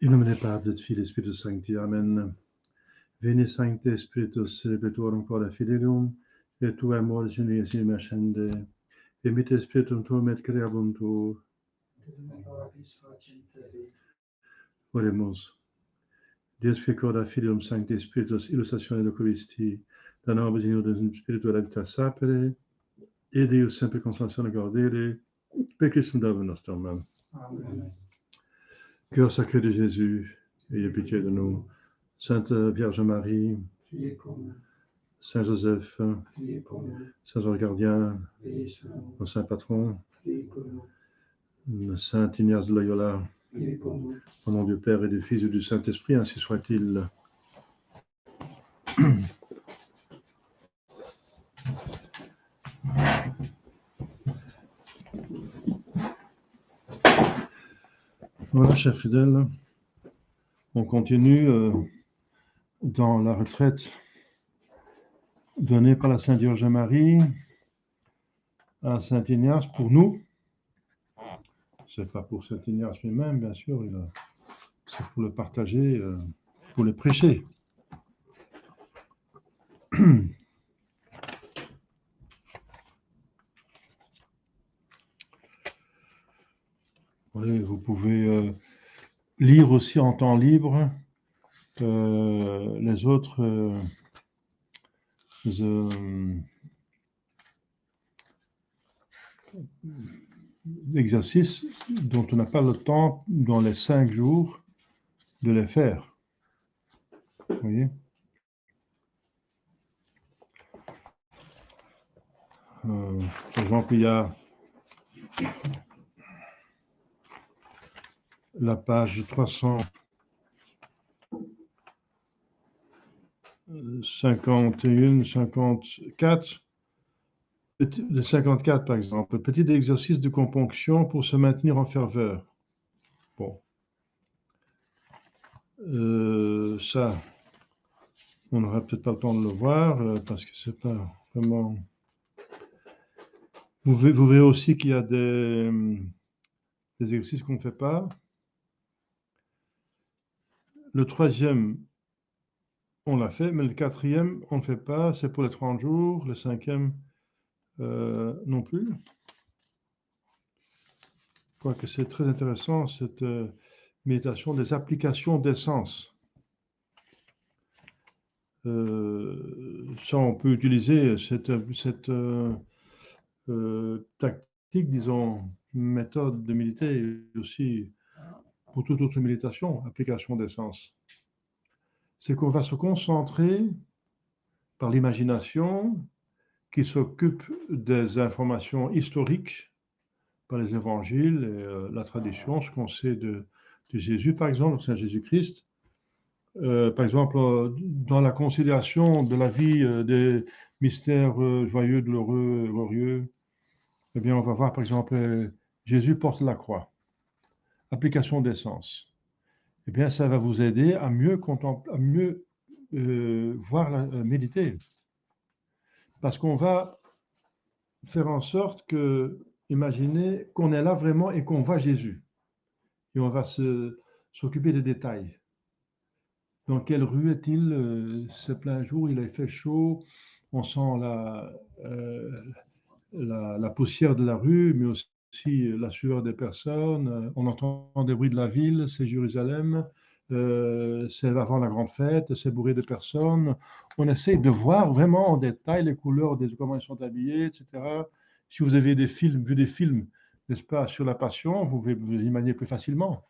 In nome del Padre, et Filii, et Spiritus Sancti. Amen. Veni Sancte Spiritus, celebratorum fora fidelium, et tu amoris in dies in ascende, et mite Spiritum tuum et creabuntur. Oremus. Dies precoda Filium Sancti Spiritus, illustratione Eucharisti, da nobis in ordine Spiritu Electa Sapere, et Deus sempre consolatione gaudere, per Christum Domum nostrum. Amen. Cœur sacré de Jésus, ayez pitié de nous. Sainte Vierge Marie, Priez pour nous. Saint Joseph, Priez pour nous. Saint Georges Gardien, Priez sur nous. nos saints patrons, Priez pour nous. Saint Ignace de Loyola, Priez pour nous. au nom du Père et du Fils et du Saint-Esprit, ainsi soit-il. Voilà, chers fidèles, on continue dans la retraite donnée par la Sainte Vierge Marie à Saint Ignace pour nous. C'est pas pour Saint Ignace lui-même, bien sûr, c'est pour le partager, pour le prêcher. Oui, vous pouvez lire aussi en temps libre les autres exercices dont on n'a pas le temps dans les 5 jours de les faire. Vous voyez? Par exemple, il y a la page 351, 54, le 54 par exemple, petit exercice de componction pour se maintenir en ferveur. Bon. Ça, on n'aura peut-être pas le temps de le voir parce que c'est pas vraiment... Vous verrez aussi qu'il y a des exercices qu'on ne fait pas. Le 3e, on l'a fait, mais le 4e, on ne fait pas, c'est pour les 30 jours. Le 5e, non plus. Quoique c'est très intéressant, cette méditation des applications d'essence. Ça, on peut utiliser cette tactique, disons, méthode de méditer aussi pour toute autre méditation, application d'essence. C'est qu'on va se concentrer par l'imagination qui s'occupe des informations historiques par les évangiles et la tradition, ce qu'on sait de Jésus, par exemple, Saint Jésus-Christ. Par exemple, dans la considération de la vie des mystères joyeux, douloureux, glorieux, eh bien, on va voir, par exemple, Jésus porte la croix. Application d'essence. Eh bien, ça va vous aider à mieux voir, méditer. Parce qu'on va faire en sorte que, imaginez qu'on est là vraiment et qu'on voit Jésus. Et on va s'occuper des détails. Dans quelle rue est-il? C'est plein jour, il a fait chaud, on sent la poussière de la rue, mais aussi la sueur des personnes, on entend des bruits de la ville, c'est Jérusalem, c'est avant la grande fête, c'est bourré de personnes. On essaie de voir vraiment en détail les couleurs, comment ils sont habillés, etc. Si vous avez vu des films, n'est-ce pas, sur la Passion, vous pouvez vous imaginer plus facilement.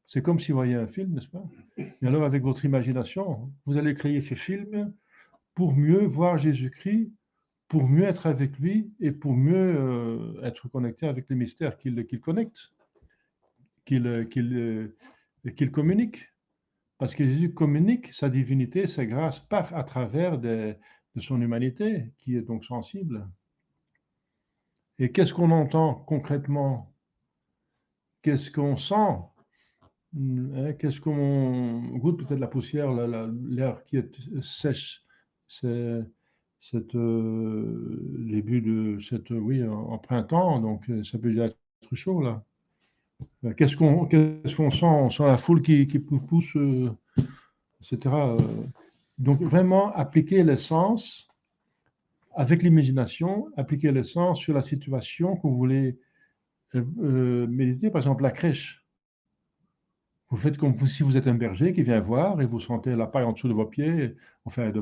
C'est comme si vous voyiez un film, n'est-ce pas? Et alors, avec votre imagination, vous allez créer ces films pour mieux voir Jésus-Christ, pour mieux être avec lui et pour mieux être connecté avec les mystères qu'il connecte, qu'il communique. Parce que Jésus communique sa divinité, sa grâce, à travers de son humanité, qui est donc sensible. Et qu'est-ce qu'on entend concrètement? Qu'est-ce qu'on sent? Qu'est-ce qu'on goûte? Peut-être la poussière, l'air qui est sèche. C'est début de en printemps, donc ça peut déjà être chaud là. Qu'est-ce qu'on sent? On sent la foule qui pousse, etc. Donc, vraiment, appliquer les sens avec l'imagination, appliquer les sens sur la situation que vous voulez méditer. Par exemple, la crèche. Vous faites comme si vous êtes un berger qui vient voir et vous sentez la paille en dessous de vos pieds, enfin,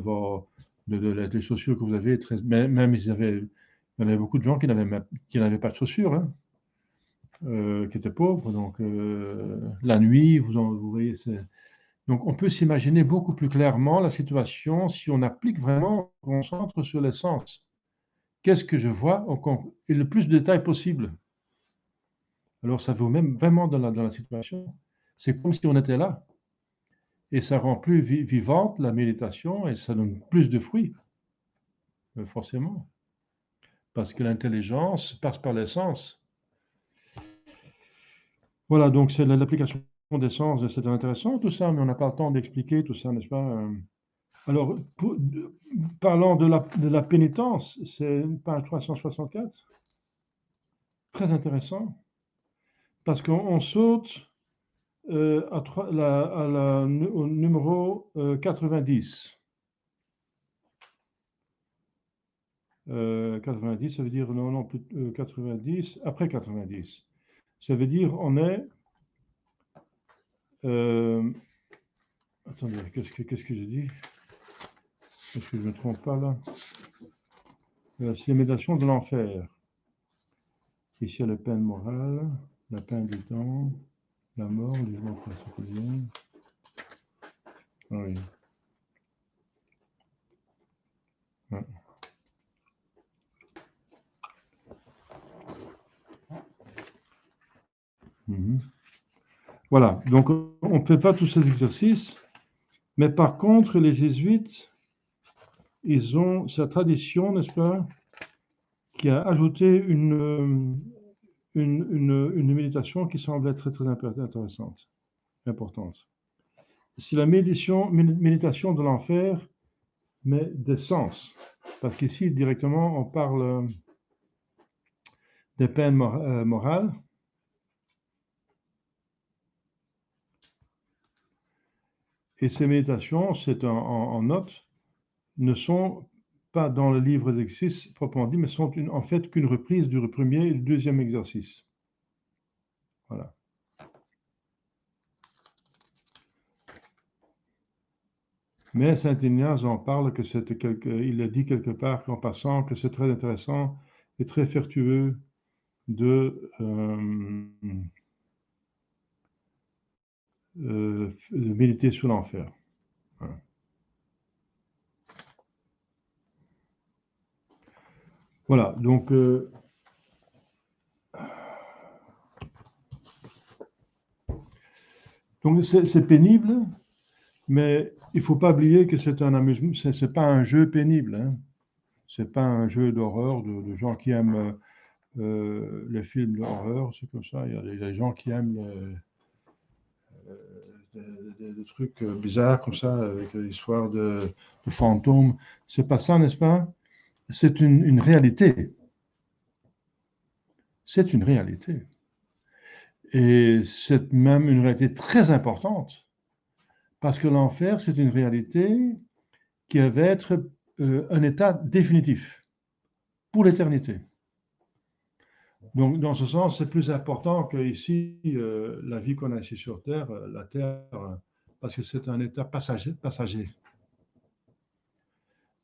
des chaussures que vous avez. Même il y avait beaucoup de gens qui n'avaient pas de chaussures, hein, qui étaient pauvres. Donc, la nuit, vous voyez, donc, on peut s'imaginer beaucoup plus clairement la situation si on applique vraiment, on se concentre sur les sens. Qu'est-ce que je vois et le plus de détails possible. Alors, ça vaut même vraiment dans la situation. C'est comme si on était là. Et ça rend plus vivante la méditation et ça donne plus de fruits, forcément. Parce que l'intelligence passe par les sens. Voilà, donc c'est l'application des sens, c'est intéressant tout ça, mais on n'a pas le temps d'expliquer tout ça, n'est-ce pas? Alors, parlant de la pénitence, c'est page 364, très intéressant, parce qu'on saute au numéro 90. 90, ça veut dire, non, plus 90, après 90. Ça veut dire, on est... attendez, qu'est-ce que j'ai dit? Est-ce que je ne me trompe pas là? C'est les méditations de l'enfer. Ici, il y a la peine morale, la peine du temps, la mort, le jugement particulier. Ah oui. Ouais. Voilà, donc on ne fait pas tous ces exercices, mais par contre, les jésuites, ils ont sa tradition, n'est-ce pas, qui a ajouté une méditation qui semble être très, très intéressante, importante. C'est la méditation de l'enfer, mais des sens. Parce qu'ici, directement, on parle des peines morales. Et ces méditations, c'est en note, ne sont pas dans le livre d'exercice proprement dit, mais sont en fait qu'une reprise du premier et du deuxième exercice. Voilà. Mais Saint Ignace en parle que il a dit quelque part en passant que c'est très intéressant et très vertueux de méditer sur l'enfer. Voilà. Voilà, donc c'est pénible, mais il ne faut pas oublier que c'est un amusement, c'est pas un jeu pénible, hein. C'est pas un jeu d'horreur de gens qui aiment les films d'horreur, c'est comme ça. Il y a des gens qui aiment des trucs bizarres comme ça, avec l'histoire de fantômes. C'est pas ça, n'est-ce pas? C'est une réalité. C'est une réalité. Et c'est même une réalité très importante, parce que l'enfer, c'est une réalité qui va être un état définitif pour l'éternité. Donc, dans ce sens, c'est plus important qu'ici, la vie qu'on a ici sur Terre, la Terre, parce que c'est un état passager.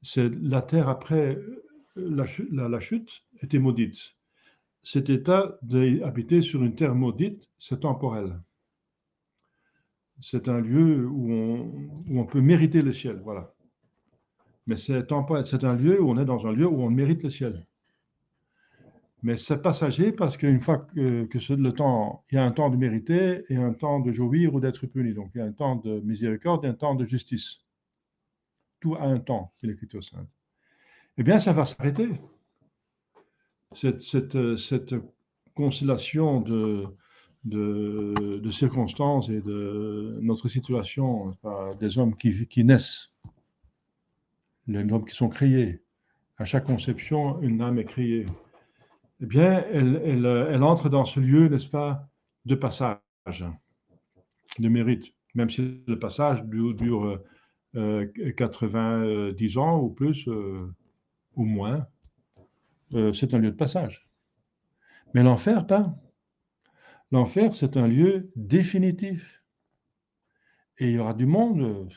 C'est la Terre après la chute était maudite. Cet état d'habiter sur une terre maudite, c'est temporel. C'est un lieu où on peut mériter le ciel, voilà. Mais c'est temporel, c'est un lieu où on est dans un lieu où on mérite le ciel. Mais c'est passager parce qu'une fois que c'est le temps, il y a un temps de mériter et un temps de jouir ou d'être puni. Donc il y a un temps de miséricorde et un temps de justice. Tout a un temps, dit l'Écriture sainte. Eh bien, ça va s'arrêter. Cette constellation de circonstances et de notre situation, des hommes qui naissent, les hommes qui sont créés. À chaque conception, une âme est créée. Eh bien, elle entre dans ce lieu, n'est-ce pas, de passage, de mérite, même si le passage dure 90 ans ou plus ou moins, c'est un lieu de passage. Mais l'enfer, pas. L'enfer, c'est un lieu définitif. Et il y aura du monde,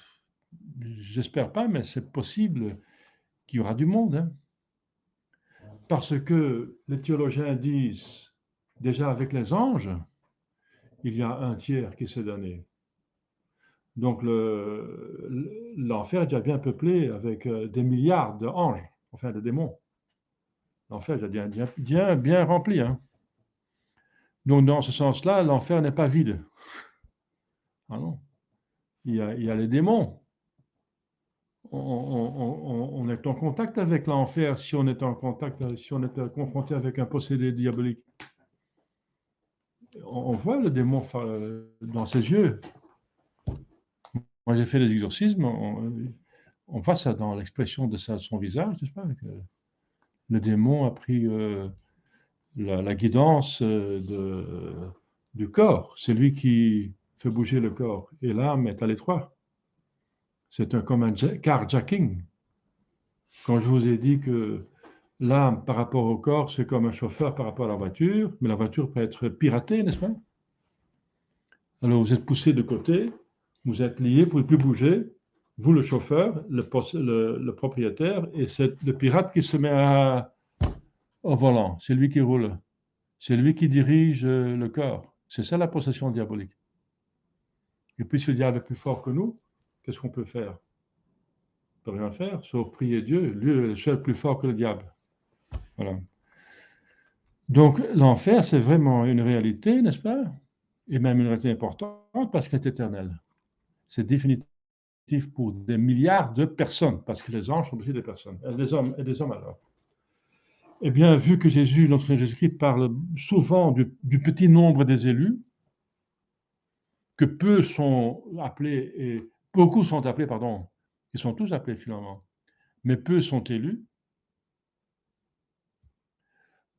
j'espère pas, mais c'est possible qu'il y aura du monde. Hein. Parce que les théologiens disent, déjà avec les anges, il y a un tiers qui s'est donné. Donc l'enfer est déjà bien peuplé avec des milliards d'anges, enfin de démons. L'enfer est déjà bien rempli. Hein. Donc dans ce sens-là, l'enfer n'est pas vide. Ah non. Il y a les démons. On est en contact avec l'enfer si on est en contact, si on est confronté avec un possédé diabolique. On voit le démon dans ses yeux. Moi, j'ai fait des exorcismes, on voit ça dans l'expression de son visage, n'est-ce pas? Le démon a pris la guidance du corps. C'est lui qui fait bouger le corps. Et l'âme est à l'étroit. C'est comme un carjacking. Quand je vous ai dit que l'âme par rapport au corps, c'est comme un chauffeur par rapport à la voiture, mais la voiture peut être piratée, n'est-ce pas? Alors vous êtes poussé de côté, vous êtes lié, vous ne pouvez plus bouger, vous le chauffeur, le propriétaire, et c'est le pirate qui se met au volant, c'est lui qui roule, c'est lui qui dirige le corps. C'est ça la possession diabolique. Et puisque le diable est plus fort que nous, qu'est-ce qu'on peut faire? On ne peut rien faire, sauf prier Dieu, lui est le seul plus fort que le diable. Voilà. Donc l'enfer, c'est vraiment une réalité, n'est-ce pas? Et même une réalité importante parce qu'elle est éternelle. C'est définitif pour des milliards de personnes, parce que les anges sont aussi des personnes, et des hommes alors. Eh bien, vu que Jésus, notre Jésus-Christ, parle souvent du petit nombre des élus, que peu sont appelés, et beaucoup sont appelés, pardon, ils sont tous appelés finalement, mais peu sont élus,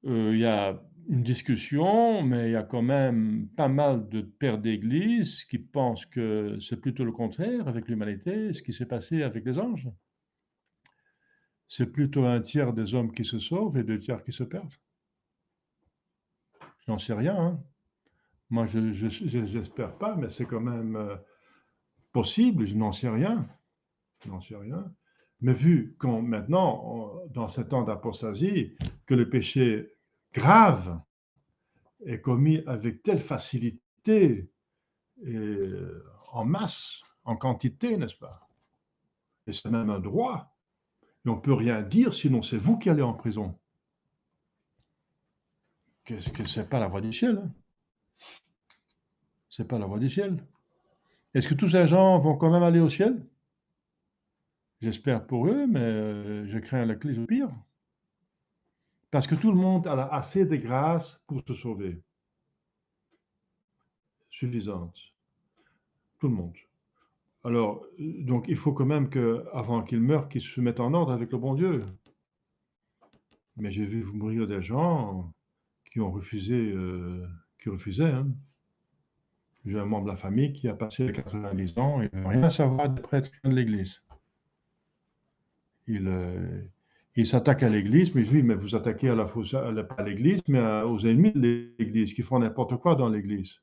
il y a une discussion, mais il y a quand même pas mal de pères d'église qui pensent que c'est plutôt le contraire avec l'humanité, ce qui s'est passé avec les anges. C'est plutôt un tiers des hommes qui se sauvent et 2 tiers qui se perdent. Je n'en sais rien. Hein. Moi, je n'espère pas, mais c'est quand même possible. Je n'en sais rien. Je n'en sais rien. Mais vu qu'on maintenant, dans ce temps d'apostasie, que le péché grave est commis avec telle facilité et en masse, en quantité, n'est-ce pas? Et c'est même un droit. Et on ne peut rien dire, sinon c'est vous qui allez en prison. Qu'est-ce que c'est pas la voie du ciel? Hein? C'est pas la voie du ciel. Est-ce que tous ces gens vont quand même aller au ciel? J'espère pour eux, mais je crains le pire. Parce que tout le monde a assez de grâce pour se sauver. Suffisante. Tout le monde. Alors, donc il faut quand même qu'avant qu'ils meurent, qu'ils se mettent en ordre avec le bon Dieu. Mais j'ai vu mourir des gens qui ont refusé, qui refusaient. Hein. J'ai un membre de la famille qui a passé les 90 ans et ne veut rien savoir des prêtres de l'Église. Il s'attaque à l'Église, mais je dis, mais vous attaquez pas à l'Église, mais aux ennemis de l'Église, qui font n'importe quoi dans l'Église.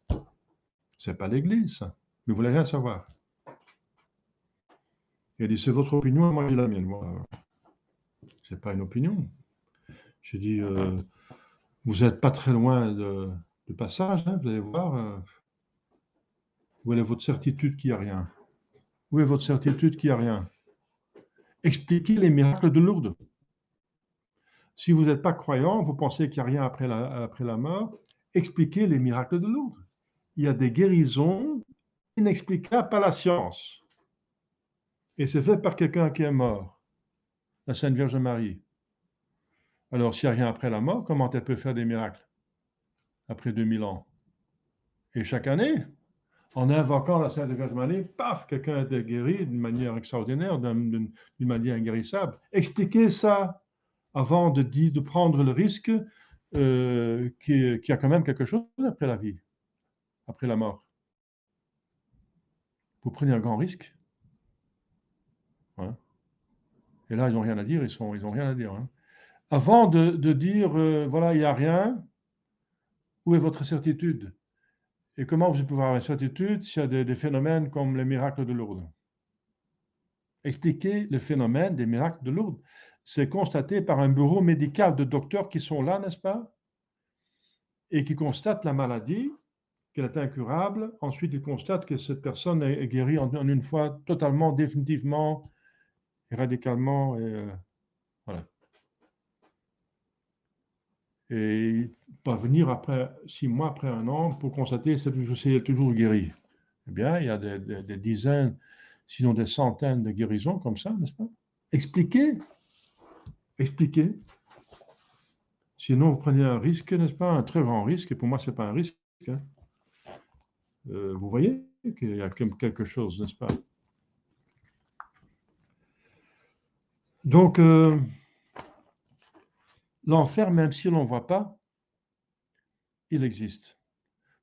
C'est pas l'Église, mais vous voulez rien savoir. Il dit, c'est votre opinion, moi j'ai la mienne. Moi, c'est pas une opinion. J'ai dit, vous n'êtes pas très loin du passage, hein, vous allez voir. Où est votre certitude qu'il n'y a rien? Où est votre certitude qu'il n'y a rien? Expliquez les miracles de Lourdes. Si vous n'êtes pas croyant, vous pensez qu'il n'y a rien après la mort, expliquez les miracles de Lourdes. Il y a des guérisons inexplicables par la science. Et c'est fait par quelqu'un qui est mort, la Sainte Vierge Marie. Alors, s'il n'y a rien après la mort, comment elle peut faire des miracles après 2000 ans? Et chaque année, en invoquant la Sainte Vierge Marie, paf, quelqu'un est guéri d'une manière extraordinaire, d'une manière inguérissable. Expliquez ça avant de prendre le risque qu'il y a quand même quelque chose après la vie. après la mort. Vous prenez un grand risque. Hein. Et là, ils n'ont rien à dire, ils n'ont rien à dire. Hein. Avant de dire, voilà, il n'y a rien, où est votre certitude? Et comment vous pouvez avoir une certitude s'il y a des phénomènes comme les miracles de Lourdes? Expliquer le phénomène des miracles de Lourdes. C'est constaté par un bureau médical de docteurs qui sont là, n'est-ce pas? Et qui constatent la maladie, qu'elle est incurable. Ensuite, ils constatent que cette personne est guérie en une fois totalement, définitivement, et radicalement. Et, voilà. Et pas venir après 6 mois, après 1 an, pour constater que c'est toujours guéri. Eh bien, il y a des dizaines, sinon des centaines de guérisons comme ça, n'est-ce pas? Expliquez. Expliquez. Sinon, vous prenez un risque, n'est-ce pas? Un très grand risque. Et pour moi, ce n'est pas un risque. Hein. Vous voyez qu'il y a quelque chose, n'est-ce pas? Donc, l'enfer, même si l'on ne voit pas, il existe.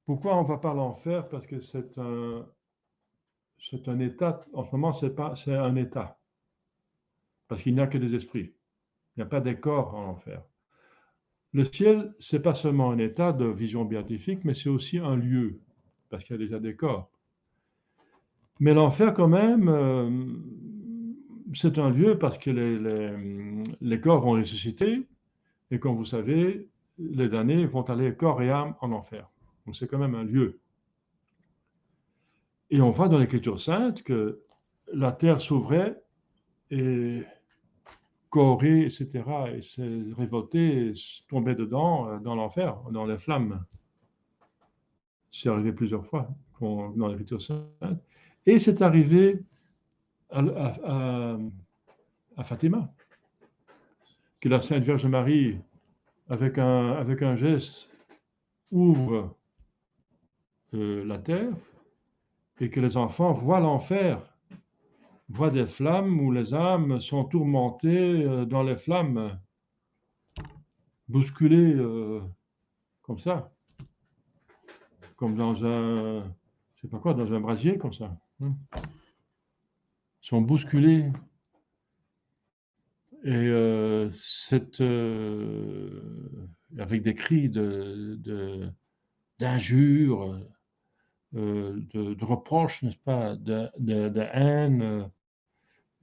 Pourquoi on ne voit pas l'enfer? Parce que c'est un état, en ce moment, c'est un état. Parce qu'il n'y a que des esprits. Il n'y a pas des corps en enfer. Le ciel, ce n'est pas seulement un état de vision béatifique, mais c'est aussi un lieu, parce qu'il y a déjà des corps. Mais l'enfer, quand même, c'est un lieu parce que les corps vont ressusciter, et comme vous savez, les damnés vont aller corps et âme en enfer. Donc c'est quand même un lieu. Et on voit dans l'Écriture sainte que la terre s'ouvrait et Corée, etc., et s'est révolté, tombait dedans, dans l'enfer, dans les flammes. C'est arrivé plusieurs fois dans l'Écriture sainte. Et c'est arrivé à Fatima, que la Sainte Vierge Marie, avec un geste, ouvre la terre et que les enfants voient l'enfer, voient des flammes où les âmes sont tourmentées dans les flammes, bousculées comme ça, comme dans un, je sais pas quoi, dans un brasier comme ça. Sont bousculées. Et avec des cris d'injures, de reproches, n'est-ce pas, de haine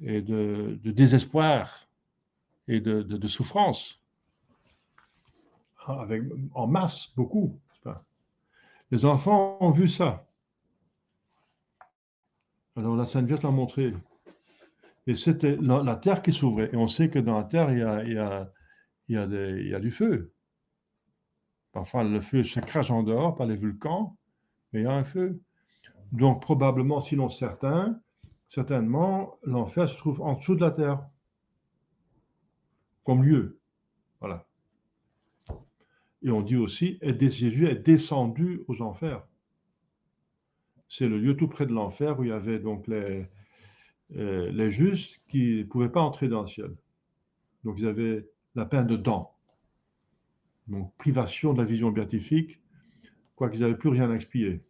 et de désespoir et de souffrance, en masse, beaucoup. N'est-ce pas? Les enfants ont vu ça. Alors la Sainte Vierge l'a montré. Et c'était la terre qui s'ouvrait. Et on sait que dans la terre, il y a du feu. Parfois, le feu se crache en dehors par les volcans, mais il y a un feu. Donc, probablement, sinon certainement, l'enfer se trouve en dessous de la terre, comme lieu. Voilà. Et on dit aussi, Jésus est descendu aux enfers. C'est le lieu tout près de l'enfer où il y avait donc les justes qui ne pouvaient pas entrer dans le ciel. Donc, ils avaient la peine de dents. Donc, privation de la vision béatifique, quoiqu'ils n'avaient plus rien à expier.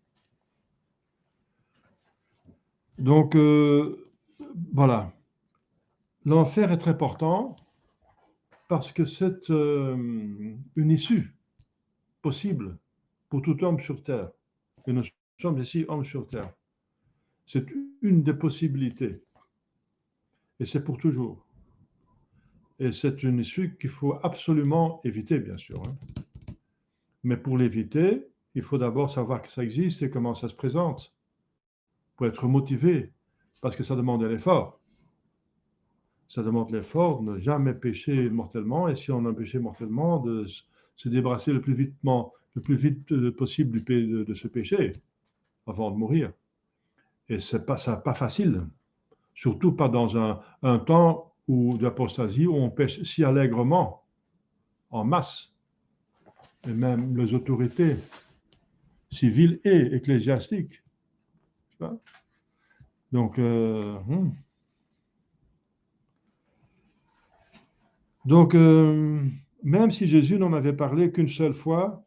Donc, voilà. L'enfer est très important parce que c'est une issue possible pour tout homme sur terre. Et nous sommes ici hommes sur terre. C'est une des possibilités. Et c'est pour toujours. Et c'est une issue qu'il faut absolument éviter, bien sûr. Hein. Mais pour l'éviter, il faut d'abord savoir que ça existe et comment ça se présente. Pour être motivé, parce que ça demande un effort. Ça demande l'effort de ne jamais pécher mortellement, et si on a péché mortellement, de se débarrasser le plus vite possible de ce péché avant de mourir. Et c'est pas facile, surtout pas dans un temps d'apostasie où on pêche si allègrement, en masse, et même les autorités civiles et ecclésiastiques. Donc, même si Jésus n'en avait parlé qu'une seule fois,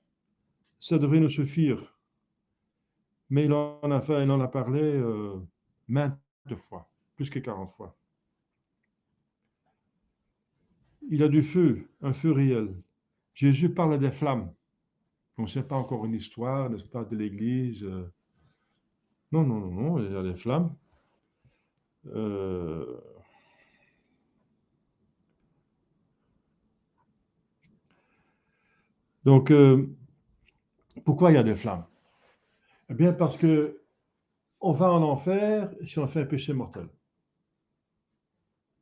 ça devrait nous suffire. Mais il en a parlé maintes fois, plus que 40 fois. Il a du feu, un feu réel. Jésus parle des flammes. Donc, ce n'est pas encore une histoire, n'est-ce pas, de l'Église. Non, non, non, non, il y a des flammes. Euh, donc, pourquoi il y a des flammes? Eh bien, parce que on va en enfer si on fait un péché mortel.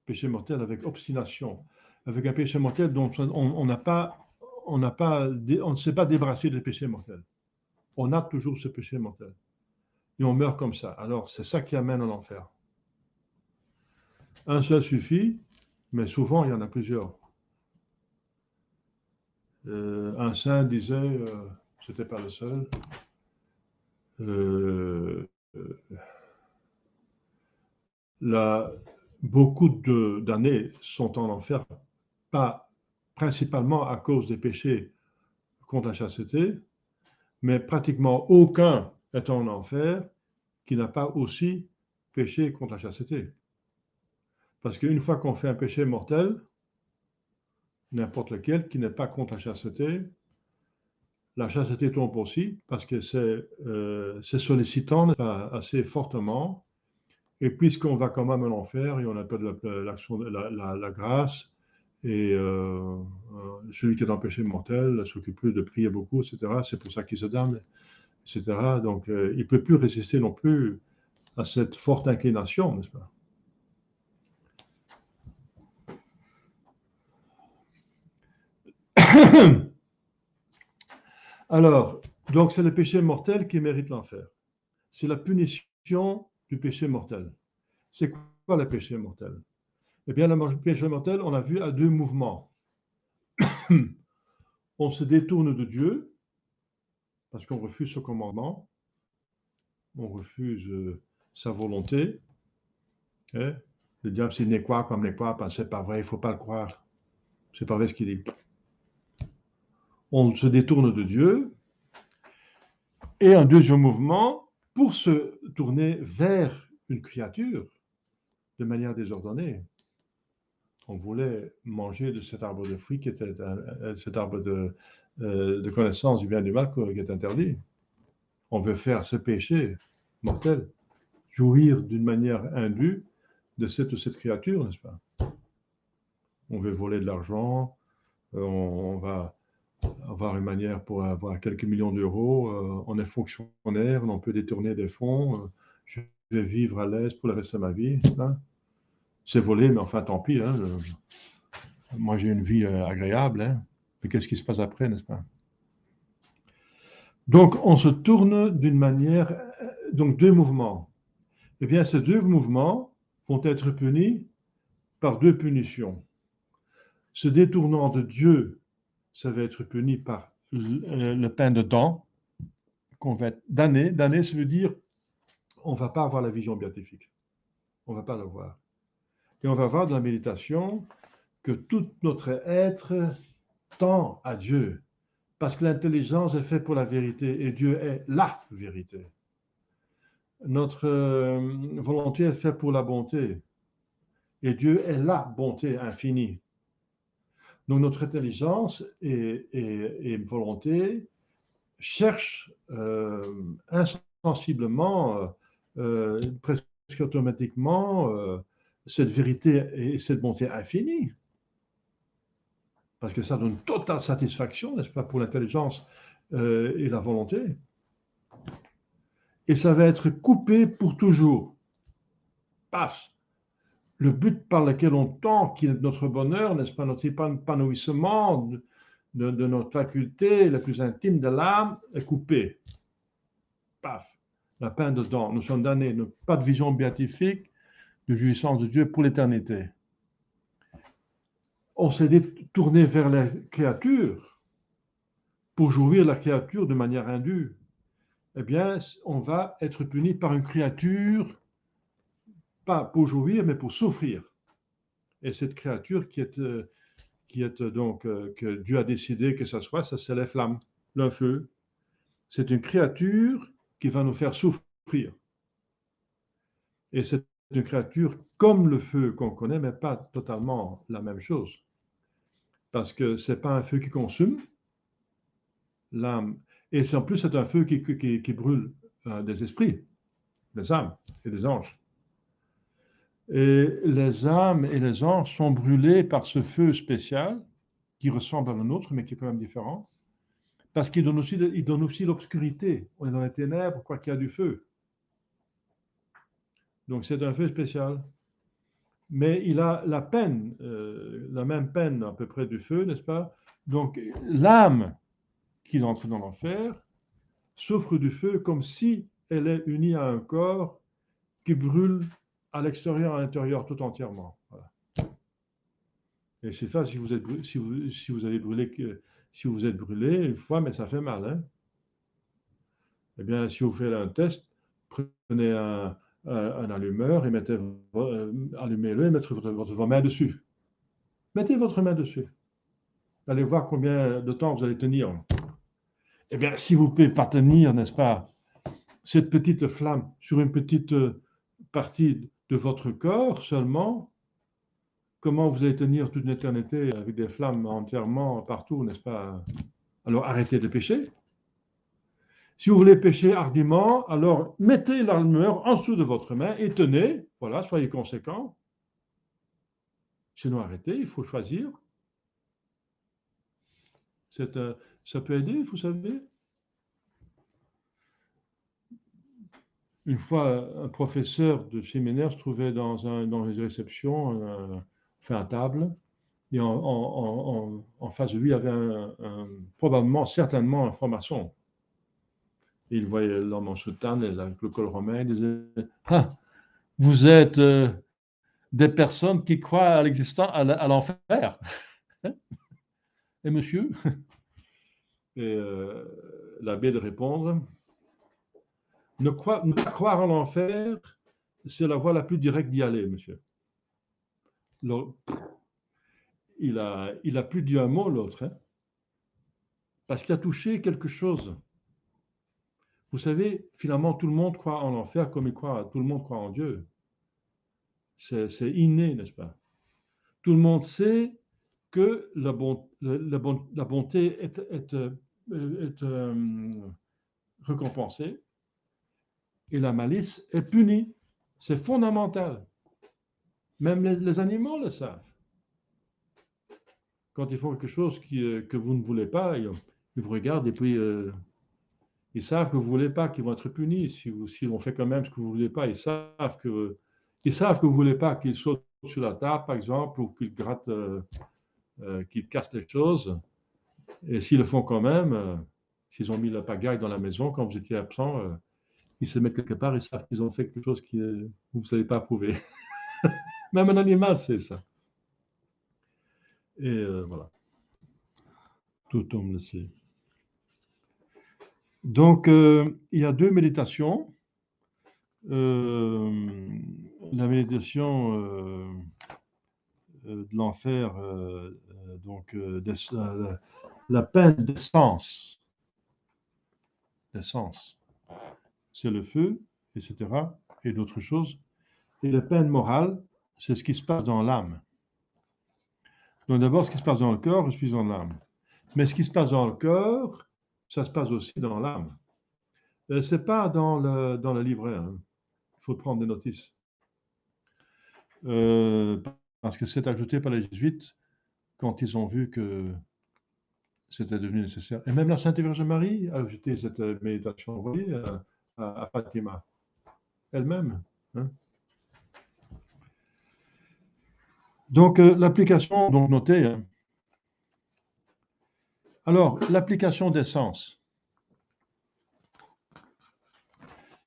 Péché mortel avec obstination, avec un péché mortel dont on n'a pas, on ne s'est pas débarrassé des péchés mortels. On a toujours ce péché mortel. Et on meurt comme ça. Alors, c'est ça qui amène en enfer. Un seul suffit, mais souvent, il y en a plusieurs. Un saint disait, c'était pas le seul, euh, la, beaucoup d'années sont en enfer, pas principalement à cause des péchés contre la chasteté, mais pratiquement aucun est en enfer qui n'a pas aussi péché contre la chasteté. Parce qu'une fois qu'on fait un péché mortel, n'importe lequel qui n'est pas contre la chasteté tombe aussi, parce que c'est sollicitant assez fortement. Et puisqu'on va quand même en enfer, et on appelle l'action, la grâce, et celui qui est en péché mortel ne s'occupe plus de prier beaucoup, etc. C'est pour ça qu'il se damne, etc. Donc, il ne peut plus résister non plus à cette forte inclination, n'est-ce pas? Alors, donc c'est le péché mortel qui mérite l'enfer. C'est la punition du péché mortel. C'est quoi le péché mortel? Eh bien, le péché mortel, on l'a vu à deux mouvements. On se détourne de Dieu parce qu'on refuse ce commandement, on refuse sa volonté. Hein? Le diable, s'il n'est quoi comme n'est quoi, ben, c'est pas vrai, il ne faut pas le croire. C'est pas vrai ce qu'il dit. On se détourne de Dieu. Et un deuxième mouvement, pour se tourner vers une créature de manière désordonnée. On voulait manger de cet arbre de fruits qui était cet arbre de connaissance du bien et du mal qui est interdit. On veut faire ce péché mortel, jouir d'une manière indue de cette ou cette créature, n'est-ce pas? On veut voler de l'argent, on va avoir une manière pour avoir quelques millions d'euros, on est fonctionnaire, on peut détourner des fonds, je vais vivre à l'aise pour le reste de ma vie. Hein? C'est volé, mais enfin tant pis. Hein, moi j'ai une vie agréable, hein, mais qu'est-ce qui se passe après, n'est-ce pas? Donc on se tourne d'une manière, donc deux mouvements. Eh bien ces deux mouvements vont être punis par deux punitions. Se détournant de Dieu, ça va être puni par le pain de dents, qu'on va être damné. Damné, ça veut dire on ne va pas avoir la vision béatifique. On ne va pas l'avoir. Et on va voir dans la méditation que tout notre être tend à Dieu. Parce que l'intelligence est faite pour la vérité et Dieu est la vérité. Notre volonté est faite pour la bonté et Dieu est la bonté infinie. Donc notre intelligence et volonté cherchent insensiblement, presque automatiquement, cette vérité et cette bonté infinie. Parce que ça donne totale satisfaction, n'est-ce pas, pour l'intelligence et la volonté. Et ça va être coupé pour toujours. Paf! Le but par lequel on tend, qui est notre bonheur, n'est-ce pas, notre épanouissement de notre faculté la plus intime de l'âme, est coupé. Paf! La peine dedans. Nous sommes damnés. Pas de vision béatifique, de jouissance de Dieu pour l'éternité. On s'est tourné vers la créature pour jouir la créature de manière indue. Eh bien, on va être puni par une créature, pas pour jouir, mais pour souffrir. Et cette créature qui est donc, que Dieu a décidé que ça soit, ça c'est les flammes, le feu. C'est une créature qui va nous faire souffrir. Et c'est une créature comme le feu qu'on connaît, mais pas totalement la même chose. Parce que ce n'est pas un feu qui consume l'âme. Et en plus, c'est un feu qui brûle des esprits, des âmes et des anges. Et les âmes et les anges sont brûlés par ce feu spécial qui ressemble à le nôtre, mais qui est quand même différent. Parce qu'il donne aussi l'obscurité. On est dans les ténèbres, quoi qu'il y a du feu. Donc c'est un feu spécial. Mais il a la peine, la même peine à peu près du feu, n'est-ce pas? Donc l'âme qui entre dans l'enfer souffre du feu comme si elle est unie à un corps qui brûle à l'extérieur, à l'intérieur, tout entièrement. Voilà. Et je sais pas si vous êtes si vous avez brûlé, si vous êtes brûlé une fois, mais ça fait mal, hein? Eh bien, si vous faites un test, prenez un allumeur et allumez-le et mettez votre main dessus. Mettez votre main dessus. Allez voir combien de temps vous allez tenir. Eh bien, si vous ne pouvez pas tenir, n'est-ce pas, cette petite flamme sur une petite partie de votre corps seulement, comment vous allez tenir toute une éternité avec des flammes entièrement partout, n'est-ce pas? Alors arrêtez de pécher. Si vous voulez pécher hardiment, alors mettez l'allumeur en dessous de votre main et tenez, voilà, soyez conséquents. Sinon arrêtez, il faut choisir. Ça peut aider, vous savez. Une fois, un professeur de séminaire se trouvait dans une réception, fait à table, et en face de lui, il y avait probablement, certainement, un franc-maçon. Et il voyait l'homme en soutane, avec le col romain, il disait « Ah, vous êtes des personnes qui croient à l'existence, à l'enfer. » Et monsieur? Et l'abbé de répondre « Ne pas croire en l'enfer, c'est la voie la plus directe d'y aller, monsieur. » Il a plus dit un mot, l'autre, hein, parce qu'il a touché quelque chose. Vous savez, finalement, tout le monde croit en l'enfer comme tout le monde croit en Dieu. C'est inné, n'est-ce pas? Tout le monde sait que la bonté est récompensée et la malice est punie. C'est fondamental. Même les animaux le savent. Quand ils font quelque chose que vous ne voulez pas, ils vous regardent et puis ils savent que vous ne voulez pas, qu'ils vont être punis. Si on fait quand même ce que vous ne voulez pas, ils savent que vous ne voulez pas qu'ils sautent sur la table, par exemple, ou qu'ils grattent, qu'ils cassent les choses. Et s'ils le font quand même, s'ils ont mis la pagaille dans la maison quand vous étiez absent, ils se mettent quelque part, ils savent qu'ils ont fait quelque chose que vous ne savez pas approuver. Même un animal sait ça. Et voilà. Tout homme le sait. Donc, il y a deux méditations. La méditation de l'enfer, donc la peine d'essence. L'essence, c'est le feu, etc., et d'autres choses. Et la peine morale, c'est ce qui se passe dans l'âme. Donc d'abord, ce qui se passe dans le corps, je suis dans l'âme. Mais ce qui se passe dans le corps, ça se passe aussi dans l'âme. Ce n'est pas dans le livret. Hein. Il faut prendre des notices. Parce que c'est ajouté par les jésuites quand ils ont vu que c'était devenu nécessaire. Et même la Sainte Vierge Marie a ajouté cette méditation, vous voyez, à Fatima, elle-même. Hein. Donc, l'application, donc notée. Hein. Alors, l'application des sens.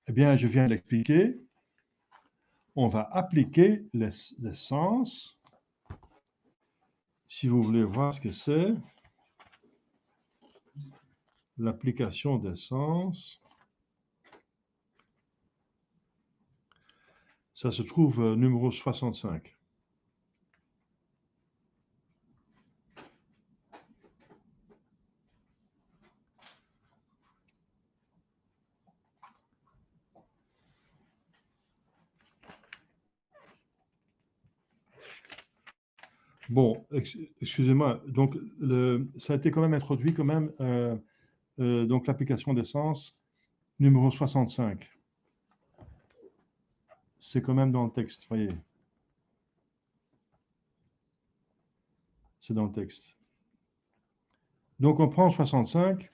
Eh bien, je viens de l'expliquer. On va appliquer les sens. Si vous voulez voir ce que c'est, l'application des sens, ça se trouve numéro 65. Bon, excusez-moi. Donc, ça a été quand même introduit quand même, donc l'application d'essence numéro 65. C'est quand même dans le texte, voyez. C'est dans le texte. Donc, on prend 65.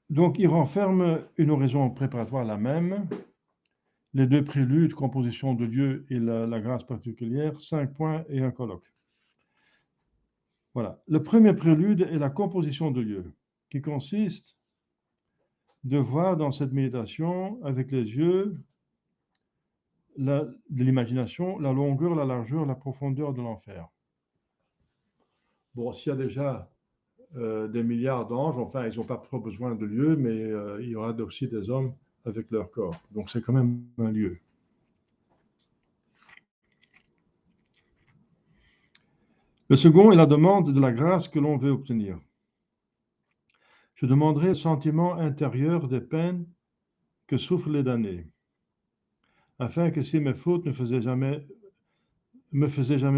Donc, il renferme une oraison préparatoire la même, les deux préludes, composition de Dieu et la grâce particulière, 5 points et un colloque. Voilà. Le premier prélude est la composition de Dieu, qui consiste de voir dans cette méditation avec les yeux de l'imagination la longueur, la largeur, la profondeur de l'enfer. Bon, s'il y a déjà des milliards d'anges, enfin, ils n'ont pas trop besoin de lieu, mais il y aura aussi des hommes avec leur corps. Donc c'est quand même un lieu. Le second est la demande de la grâce que l'on veut obtenir. Je demanderai le sentiment intérieur des peines que souffrent les damnés, afin que si mes fautes me faisaient jamais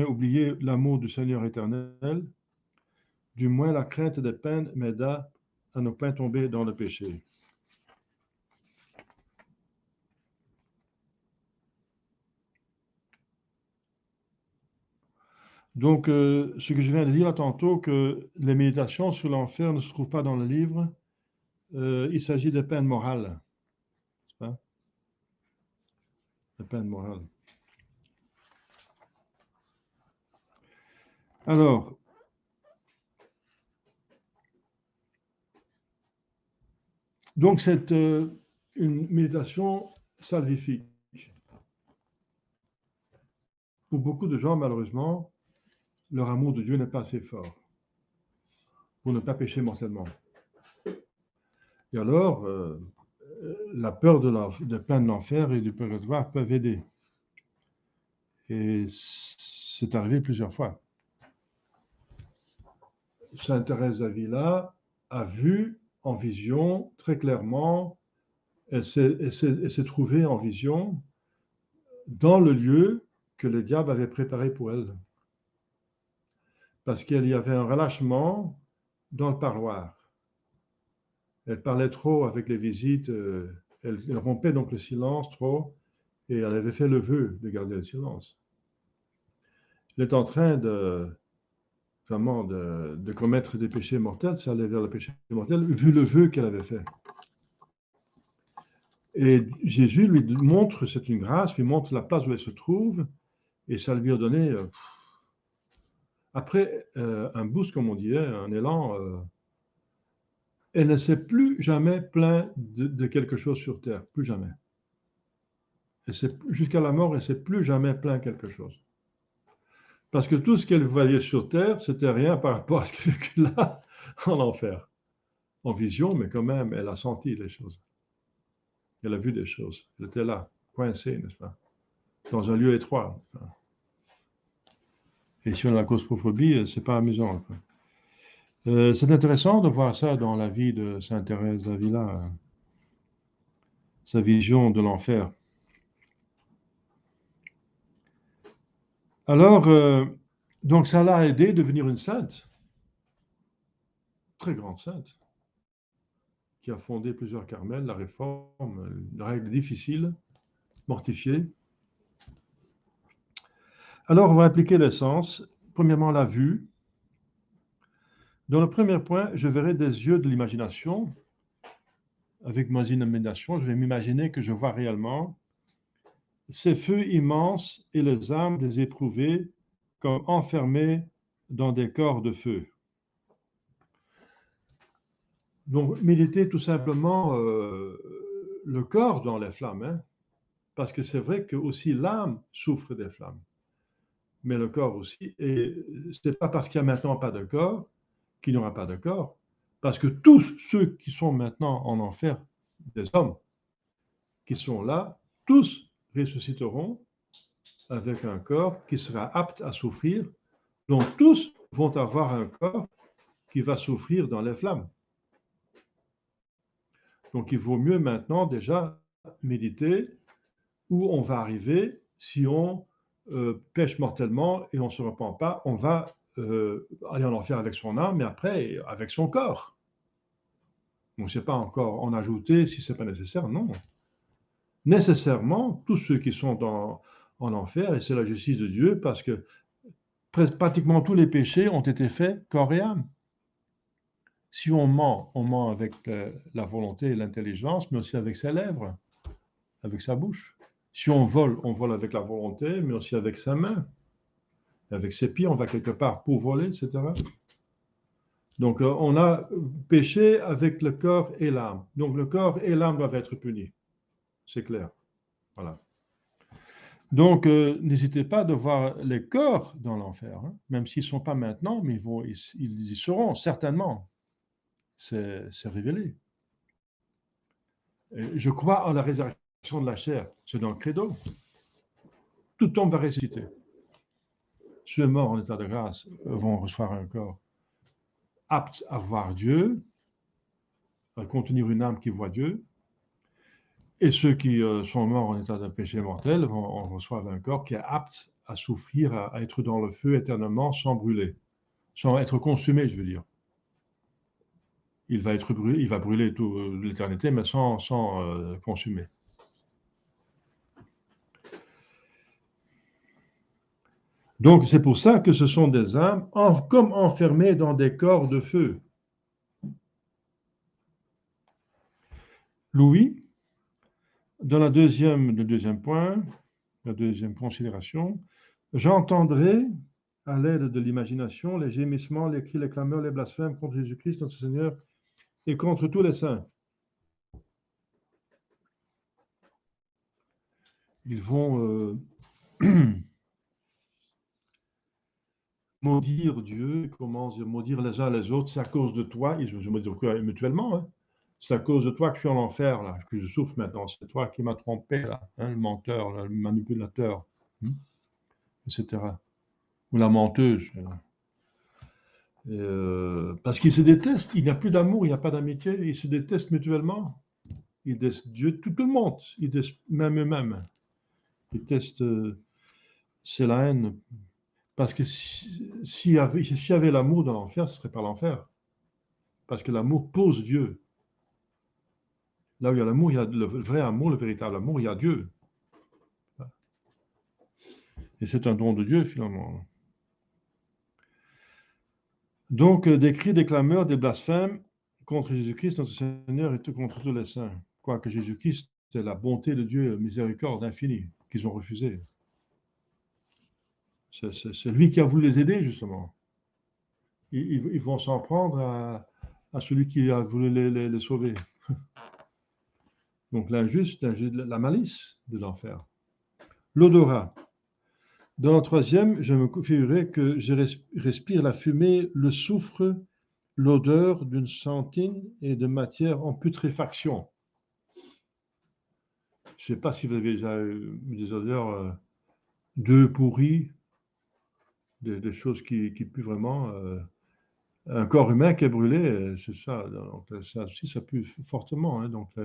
oublier l'amour du Seigneur éternel, du moins la crainte des peines m'aida à ne pas tomber dans le péché. Donc, ce que je viens de dire tantôt, que les méditations sur l'enfer ne se trouvent pas dans le livre, il s'agit de peines morales, n'est-ce pas? De peines morales. Alors, donc c'est une méditation salvifique. Pour beaucoup de gens, malheureusement, leur amour de Dieu n'est pas assez fort pour ne pas pécher mortellement. Et alors, la peur de peine de l'enfer et du purgatoire peuvent aider. Et c'est arrivé plusieurs fois. Sainte Thérèse d'Avila a vu en vision très clairement, elle s'est trouvée en vision dans le lieu que le diable avait préparé pour elle. Parce qu'il y avait un relâchement dans le parloir. Elle parlait trop avec les visites, elle rompait donc le silence trop, et elle avait fait le vœu de garder le silence. Elle est en train vraiment de commettre des péchés mortels, ça allait vers le péché mortel, vu le vœu qu'elle avait fait. Et Jésus lui montre, c'est une grâce, lui montre la place où elle se trouve, et ça lui a donné, après un boost, comme on dirait, un élan, elle ne s'est plus jamais plainte de quelque chose sur terre, plus jamais. Jusqu'à la mort, elle ne s'est plus jamais plaint quelque chose. Parce que tout ce qu'elle voyait sur terre, c'était rien par rapport à ce qu'elle a vécu là, en enfer. En vision, mais quand même, elle a senti les choses. Elle a vu des choses. Elle était là, coincée, n'est-ce pas? Dans un lieu étroit. Et si on a la claustrophobie, c'est pas amusant, quoi. C'est intéressant de voir ça dans la vie de Sainte Thérèse d'Avila, sa vision de l'enfer. Alors, donc ça l'a aidé à devenir une sainte, très grande sainte, qui a fondé plusieurs carmels, la réforme, une règle difficile, mortifiée. Alors, on va appliquer l'essence. Premièrement, la vue. Dans le premier point, je verrai des yeux de l'imagination. Avec mon imagination, je vais m'imaginer que je vois réellement ces feux immenses et les âmes des éprouvés comme enfermés dans des corps de feu. Donc, méditer tout simplement le corps dans les flammes, hein, parce que c'est vrai que aussi l'âme souffre des flammes, mais le corps aussi. Et ce n'est pas parce qu'il n'y a maintenant pas de corps qu'il n'y aura pas de corps, parce que tous ceux qui sont maintenant en enfer, des hommes qui sont là, tous ressusciteront avec un corps qui sera apte à souffrir, donc tous vont avoir un corps qui va souffrir dans les flammes. Donc il vaut mieux maintenant déjà méditer où on va arriver si on pêche mortellement et on ne se repent pas, on va aller en enfer avec son âme, mais après avec son corps. On ne sait pas encore en ajouter si ce n'est pas nécessaire, non. Nécessairement, tous ceux qui sont en enfer, et c'est la justice de Dieu, parce que pratiquement tous les péchés ont été faits corps et âme. Si on ment avec la volonté et l'intelligence, mais aussi avec ses lèvres, avec sa bouche. Si on vole avec la volonté, mais aussi avec sa main. Avec ses pieds, on va quelque part pour voler, etc. Donc, on a péché avec le corps et l'âme. Donc, le corps et l'âme doivent être punis. C'est clair. Voilà. Donc, n'hésitez pas de voir les corps dans l'enfer, hein, même s'ils ne sont pas maintenant, mais ils y seront, certainement. C'est révélé. Et je crois en la résurrection de la chair. C'est dans le credo. Tout homme va ressusciter. Ceux morts en état de grâce vont recevoir un corps apte à voir Dieu, à contenir une âme qui voit Dieu. Et ceux qui sont morts en état de péché mortel vont recevoir un corps qui est apte à souffrir, à être dans le feu éternellement sans brûler, sans être consumé, je veux dire. Il va être brûlé, il va brûler toute l'éternité, mais sans consumer. Donc c'est pour ça que ce sont des âmes comme enfermées dans des corps de feu. Louis, dans le deuxième point, la deuxième considération, j'entendrai à l'aide de l'imagination les gémissements, les cris, les clameurs, les blasphèmes contre Jésus-Christ, notre Seigneur, et contre tous les saints. Ils vont maudire Dieu, comment dire, maudire les uns les autres, c'est à cause de toi, ils se maudire mutuellement, hein. C'est à cause de toi que je suis en enfer, là, que je souffre maintenant, c'est toi qui m'as trompé, là, hein, le menteur, là, le manipulateur, etc. Ou la menteuse. Parce qu'ils se détestent, il n'y a plus d'amour, il n'y a pas d'amitié, ils se détestent mutuellement. Ils détestent Dieu, tout le monde, ils détestent même eux-mêmes. Ils détestent, c'est la haine. Parce que s'il y avait l'amour dans l'enfer, ce ne serait pas l'enfer. Parce que l'amour pose Dieu. Là où il y a l'amour, il y a le vrai amour, le véritable amour, il y a Dieu. Et c'est un don de Dieu, finalement. Donc, des cris, des clameurs, des blasphèmes contre Jésus-Christ, notre Seigneur, et contre tous les saints. Quoique Jésus-Christ, c'est la bonté de Dieu, miséricorde infinie, qu'ils ont refusé. C'est lui qui a voulu les aider, justement. Ils vont s'en prendre à celui qui a voulu les sauver. Donc l'injuste, la malice de l'enfer. L'odorat. Dans le troisième, je me figurerai que je respire la fumée, le soufre, l'odeur d'une sentine et de matière en putréfaction. Je ne sais pas si vous avez déjà eu des odeurs d'œufs pourris, des choses qui puent vraiment. Un corps humain qui est brûlé, c'est ça. Donc, ça aussi, ça pue fortement. Hein, donc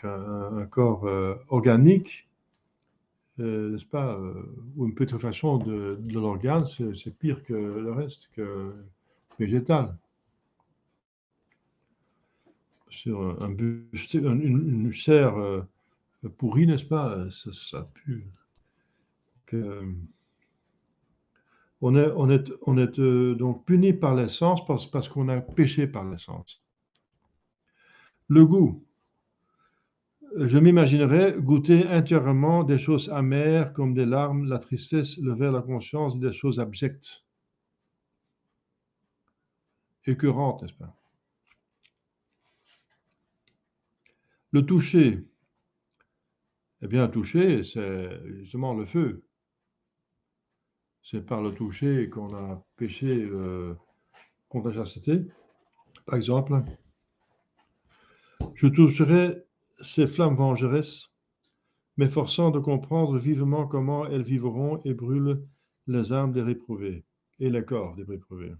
un corps organique, n'est-ce pas, ou une putréfaction de l'organe, c'est pire que le reste, que végétal. Sur une chair pourrie, n'est-ce pas, ça pue. On est donc puni par l'essence parce qu'on a péché par l'essence. Le goût. Je m'imaginerais goûter intérieurement des choses amères comme des larmes, la tristesse, le verre, la conscience, des choses abjectes, écœurantes, n'est-ce pas? Le toucher. Eh bien, le toucher, c'est justement le feu. C'est par le toucher qu'on a péché contre la chasteté. Par exemple, je toucherai ces flammes vengeresses, m'efforçant de comprendre vivement comment elles vivront et brûlent les âmes des réprouvés et les corps des réprouvés.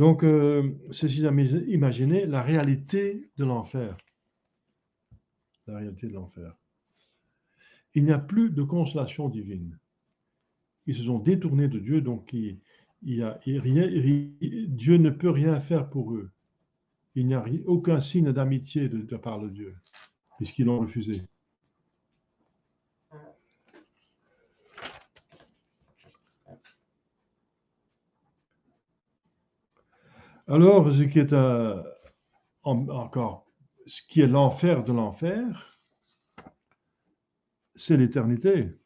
Donc, c'est imaginer la réalité de l'enfer. La réalité de l'enfer. Il n'y a plus de consolation divine. Ils se sont détournés de Dieu, donc Dieu ne peut rien faire pour eux. Il n'y a aucun signe d'amitié de la part de Dieu, puisqu'ils l'ont refusé. Alors, ce qui est encore, ce qui est l'enfer de l'enfer, c'est l'éternité.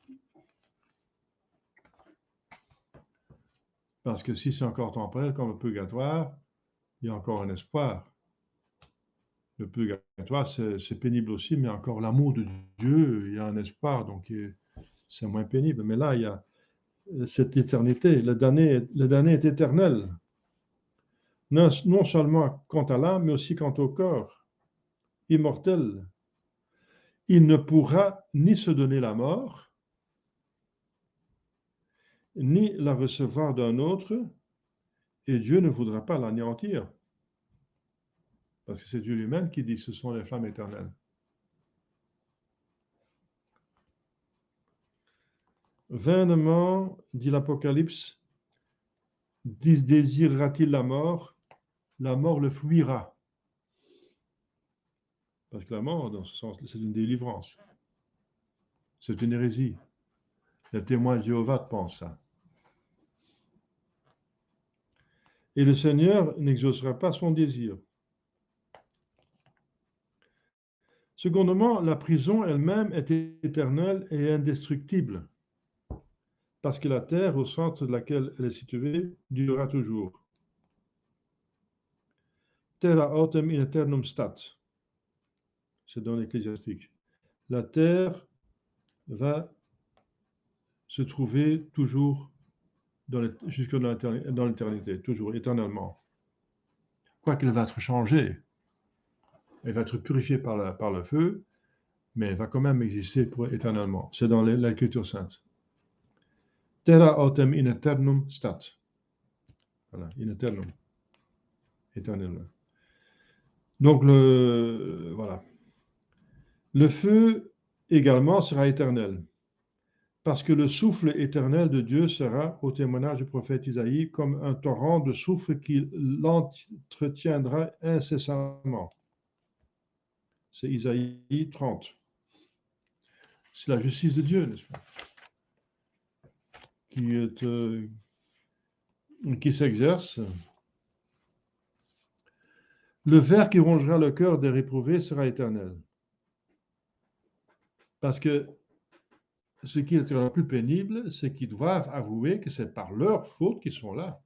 Parce que si c'est encore temporaire, comme le purgatoire, il y a encore un espoir. Le purgatoire, c'est pénible aussi, mais encore l'amour de Dieu, il y a un espoir, donc c'est moins pénible. Mais là, il y a cette éternité. Le damné est éternel. Non seulement quant à l'âme, mais aussi quant au corps, immortel. Il ne pourra ni se donner la mort, ni la recevoir d'un autre, et Dieu ne voudra pas l'anéantir. Parce que c'est Dieu lui-même qui dit que ce sont les flammes éternelles. Vainement, dit l'Apocalypse, désirera-t-il la mort le fuira. Parce que la mort, dans ce sens, c'est une délivrance. C'est une hérésie. Les témoins de Jéhovah pensent ça. Et le Seigneur n'exaucera pas son désir. Secondement, la prison elle-même est éternelle et indestructible, parce que la terre, au centre de laquelle elle est située, durera toujours. Terra autem in aeternum stat. C'est dans l'Ecclésiastique. La terre va se trouver toujours jusque dans l'éternité, toujours, éternellement. Quoiqu'elle va être changée, elle va être purifiée par le feu, mais elle va quand même exister éternellement. C'est dans l'Écriture sainte. Terra autem in aeternum stat. Voilà, in aeternum. Éternellement. Donc, voilà. Le feu également sera éternel, parce que le souffle éternel de Dieu sera, au témoignage du prophète Isaïe, comme un torrent de soufre qui l'entretiendra incessamment. C'est Isaïe 30. C'est la justice de Dieu, n'est-ce pas, qui s'exerce. Le ver qui rongera le cœur des réprouvés sera éternel. Parce que ce qui est le plus pénible, c'est qu'ils doivent avouer que c'est par leur faute qu'ils sont là.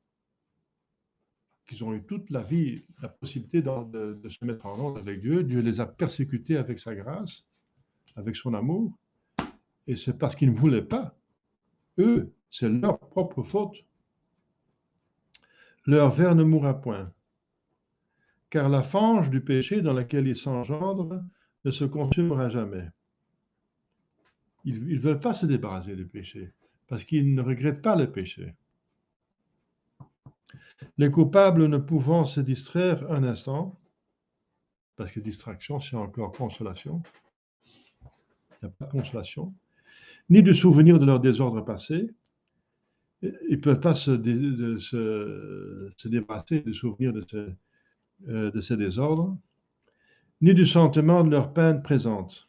Qu'ils ont eu toute la vie la possibilité de se mettre en ordre avec Dieu. Dieu les a persécutés avec sa grâce, avec son amour. Et c'est parce qu'ils ne voulaient pas. Eux, c'est leur propre faute. Leur ver ne mourra point. Car la fange du péché dans laquelle ils s'engendrent ne se consumera jamais. Ils ne veulent pas se débarrasser du péché, parce qu'ils ne regrettent pas le péché. Les coupables ne pouvant se distraire un instant, parce que distraction, c'est encore consolation, il n'y a pas de consolation, ni du souvenir de leur désordre passé, ils ne peuvent pas se débarrasser du souvenir de ces désordres, ni du sentiment de leur peine présente.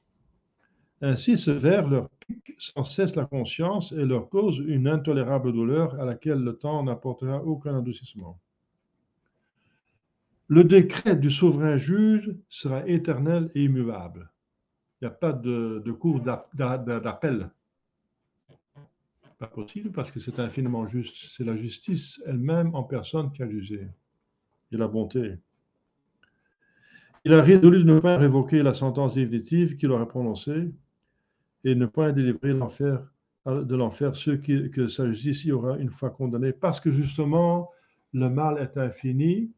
Ainsi, ce ver leur pique sans cesse la conscience et leur cause une intolérable douleur à laquelle le temps n'apportera aucun adoucissement. Le décret du souverain juge sera éternel et immuable. Il n'y a pas de cours d'appel. Pas possible parce que c'est infiniment juste. C'est la justice elle-même en personne qui a jugé. Et la bonté. Il a résolu de ne pas révoquer la sentence définitive qu'il aura prononcée et ne pas délivrer de l'enfer ceux que sa justice y aura une fois condamnés, parce que justement, le mal est infini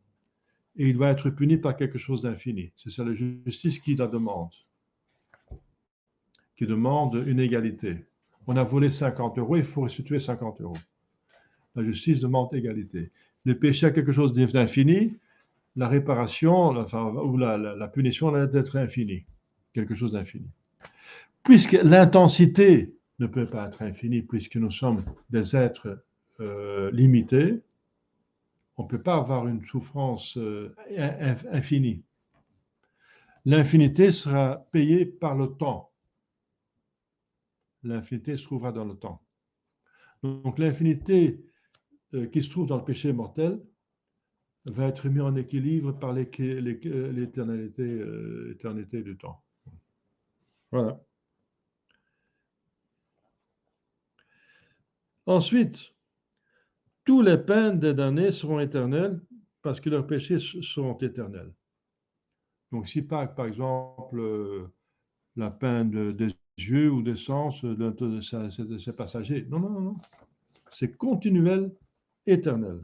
et il doit être puni par quelque chose d'infini. C'est ça la justice qui la demande, qui demande une égalité. On a volé 50 €, il faut restituer 50 €. La justice demande égalité. Le péché a quelque chose d'infini, la réparation, enfin, ou la punition va être infinie, quelque chose d'infini. Puisque l'intensité ne peut pas être infinie, puisque nous sommes des êtres limités, on ne peut pas avoir une souffrance infinie. L'infinité sera payée par le temps. L'infinité se trouvera dans le temps. Donc l'infinité qui se trouve dans le péché mortel va être mis en équilibre par l'éternité du temps. Voilà. Ensuite, tous les peines des damnés seront éternelles parce que leurs péchés seront éternels. Donc si par exemple la peine des yeux ou des sens, c'est passager. Non, non, non, non. C'est continuel, éternel.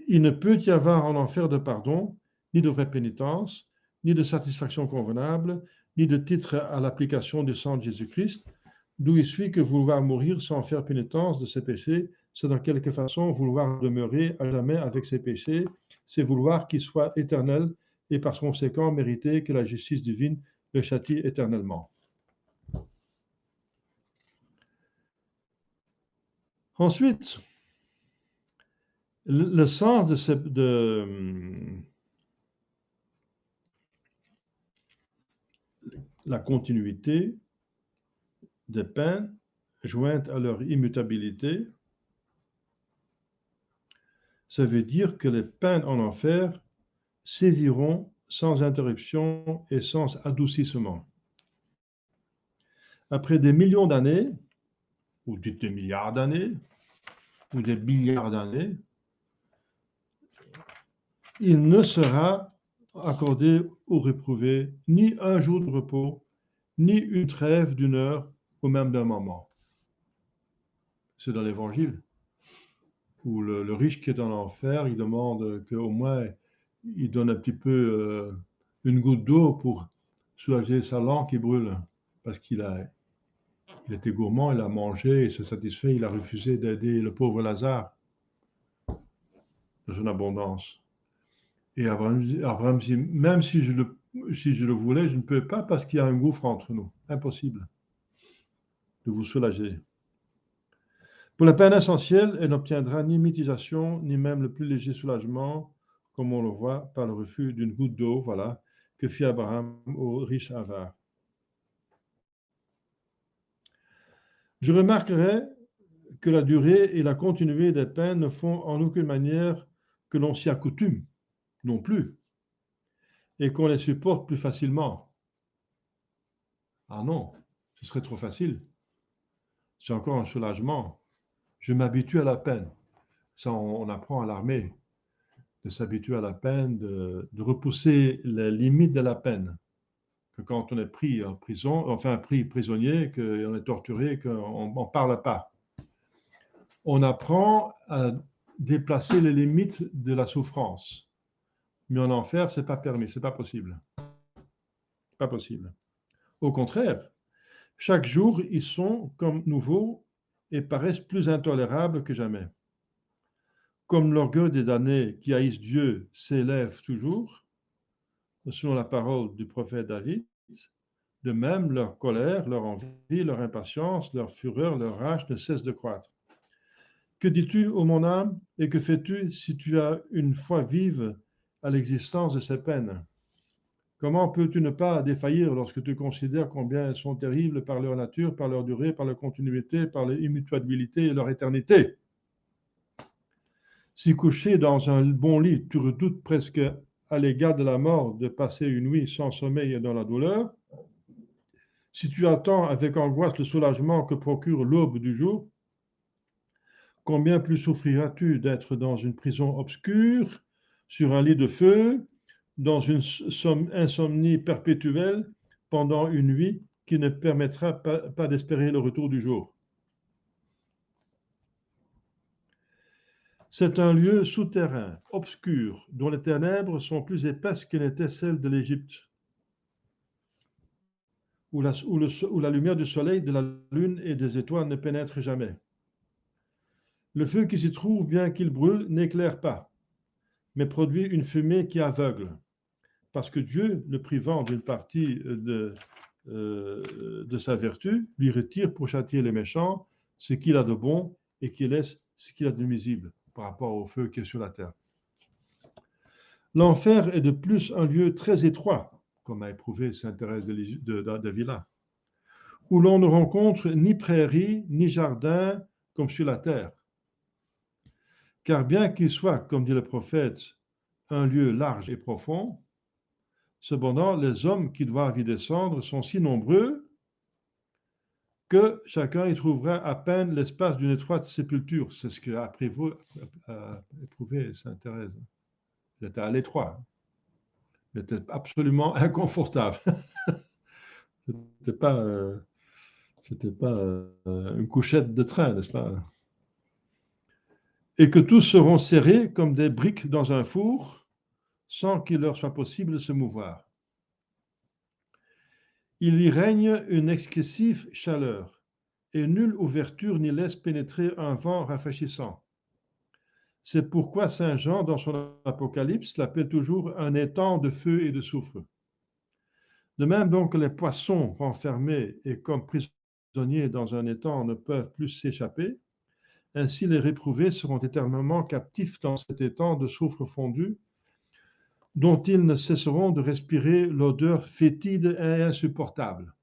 Il ne peut y avoir en enfer de pardon, ni de vraie pénitence, ni de satisfaction convenable, ni de titre à l'application du sang de Jésus-Christ, d'où il suit que vouloir mourir sans faire pénitence de ses péchés, c'est dans quelque façon vouloir demeurer à jamais avec ses péchés, c'est vouloir qu'il soit éternel et par conséquent mériter que la justice divine le châtie éternellement. Ensuite, le sens de la continuité des peines jointes à leur immutabilité, ça veut dire que les peines en enfer séviront sans interruption et sans adoucissement. Après des millions d'années, ou des milliards d'années, ou des milliards d'années, il ne sera accordé aux réprouvés ni un jour de repos, ni une trêve d'une heure ou même d'un moment. C'est dans l'Évangile, où le riche qui est dans l'enfer, il demande qu'au moins il donne un petit peu une goutte d'eau pour soulager sa langue qui brûle, parce qu'il était gourmand, il a mangé, il s'est satisfait, il a refusé d'aider le pauvre Lazare dans son abondance. Et Abraham dit, même si je le voulais, je ne peux pas parce qu'il y a un gouffre entre nous. Impossible de vous soulager. Pour la peine essentielle, elle n'obtiendra ni mitigation, ni même le plus léger soulagement, comme on le voit par le refus d'une goutte d'eau, voilà, que fit Abraham au riche avare. Je remarquerai que la durée et la continuité des peines ne font en aucune manière que l'on s'y accoutume, non plus, et qu'on les supporte plus facilement. Ah non, ce serait trop facile. C'est encore un soulagement. Je m'habitue à la peine. Ça, on apprend à l'armée, de s'habituer à la peine, de repousser les limites de la peine. Que quand on est pris en prison, enfin pris prisonnier, qu'on est torturé, qu'on n'en parle pas. On apprend à déplacer les limites de la souffrance. Mais en enfer, ce n'est pas permis, ce n'est pas possible. Pas possible. Au contraire, chaque jour, ils sont comme nouveaux et paraissent plus intolérables que jamais. Comme l'orgueil des damnés qui haïssent Dieu s'élève toujours, selon la parole du prophète David, de même leur colère, leur envie, leur impatience, leur fureur, leur rage ne cessent de croître. Que dis-tu, ô mon âme, et que fais-tu si tu as une foi vive à l'existence de ces peines? Comment peux-tu ne pas défaillir lorsque tu considères combien elles sont terribles par leur nature, par leur durée, par leur continuité, par leur immutabilité et leur éternité? Si couché dans un bon lit, tu redoutes presque à l'égard de la mort de passer une nuit sans sommeil et dans la douleur, si tu attends avec angoisse le soulagement que procure l'aube du jour, combien plus souffriras-tu d'être dans une prison obscure, sur un lit de feu, dans une insomnie perpétuelle, pendant une nuit qui ne permettra pas d'espérer le retour du jour. C'est un lieu souterrain, obscur, dont les ténèbres sont plus épaisses que n'étaient celles de l'Égypte, où la lumière du soleil, de la lune et des étoiles ne pénètre jamais. Le feu qui s'y trouve, bien qu'il brûle, n'éclaire pas, mais produit une fumée qui aveugle. Parce que Dieu, le privant d'une partie de sa vertu, lui retire pour châtier les méchants ce qu'il a de bon et qui laisse ce qu'il a de nuisible par rapport au feu qui est sur la terre. L'enfer est de plus un lieu très étroit, comme a éprouvé sainte Thérèse d'Avila, où l'on ne rencontre ni prairies, ni jardins comme sur la terre. Car bien qu'il soit, comme dit le prophète, un lieu large et profond, cependant, les hommes qui doivent y descendre sont si nombreux que chacun y trouvera à peine l'espace d'une étroite sépulture. C'est ce qu'a éprouvé sainte Thérèse. Elle était à l'étroit. Elle était absolument inconfortable. C'était pas une couchette de train, n'est-ce pas? Et que tous seront serrés comme des briques dans un four, sans qu'il leur soit possible de se mouvoir. Il y règne une excessive chaleur, et nulle ouverture n'y laisse pénétrer un vent rafraîchissant. C'est pourquoi saint Jean, dans son Apocalypse, l'appelle toujours un étang de feu et de soufre. De même donc, les poissons renfermés et comme prisonniers dans un étang ne peuvent plus s'échapper, ainsi les réprouvés seront éternellement captifs dans cet étang de soufre fondu, dont ils ne cesseront de respirer l'odeur fétide et insupportable.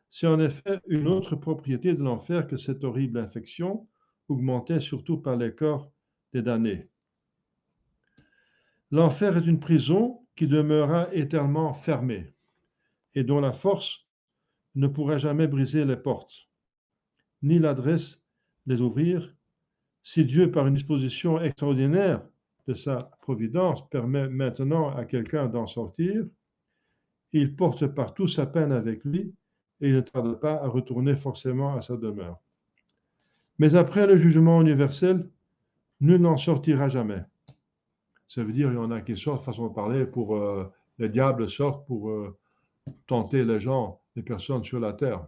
C'est en effet une autre propriété de l'enfer que cette horrible infection, augmentée surtout par les corps des damnés. L'enfer est une prison qui demeurera éternellement fermée et dont la force ne pourra jamais briser les portes, ni l'adresse les ouvrir, si Dieu, par une disposition extraordinaire de sa providence, permet maintenant à quelqu'un d'en sortir. Il porte partout sa peine avec lui et il ne tarde pas à retourner forcément à sa demeure. Mais après le jugement universel, nul n'en sortira jamais. Ça veut dire qu'il y en a qui sortent, façon de parler, pour les diables sortent pour tenter les gens, les personnes sur la terre.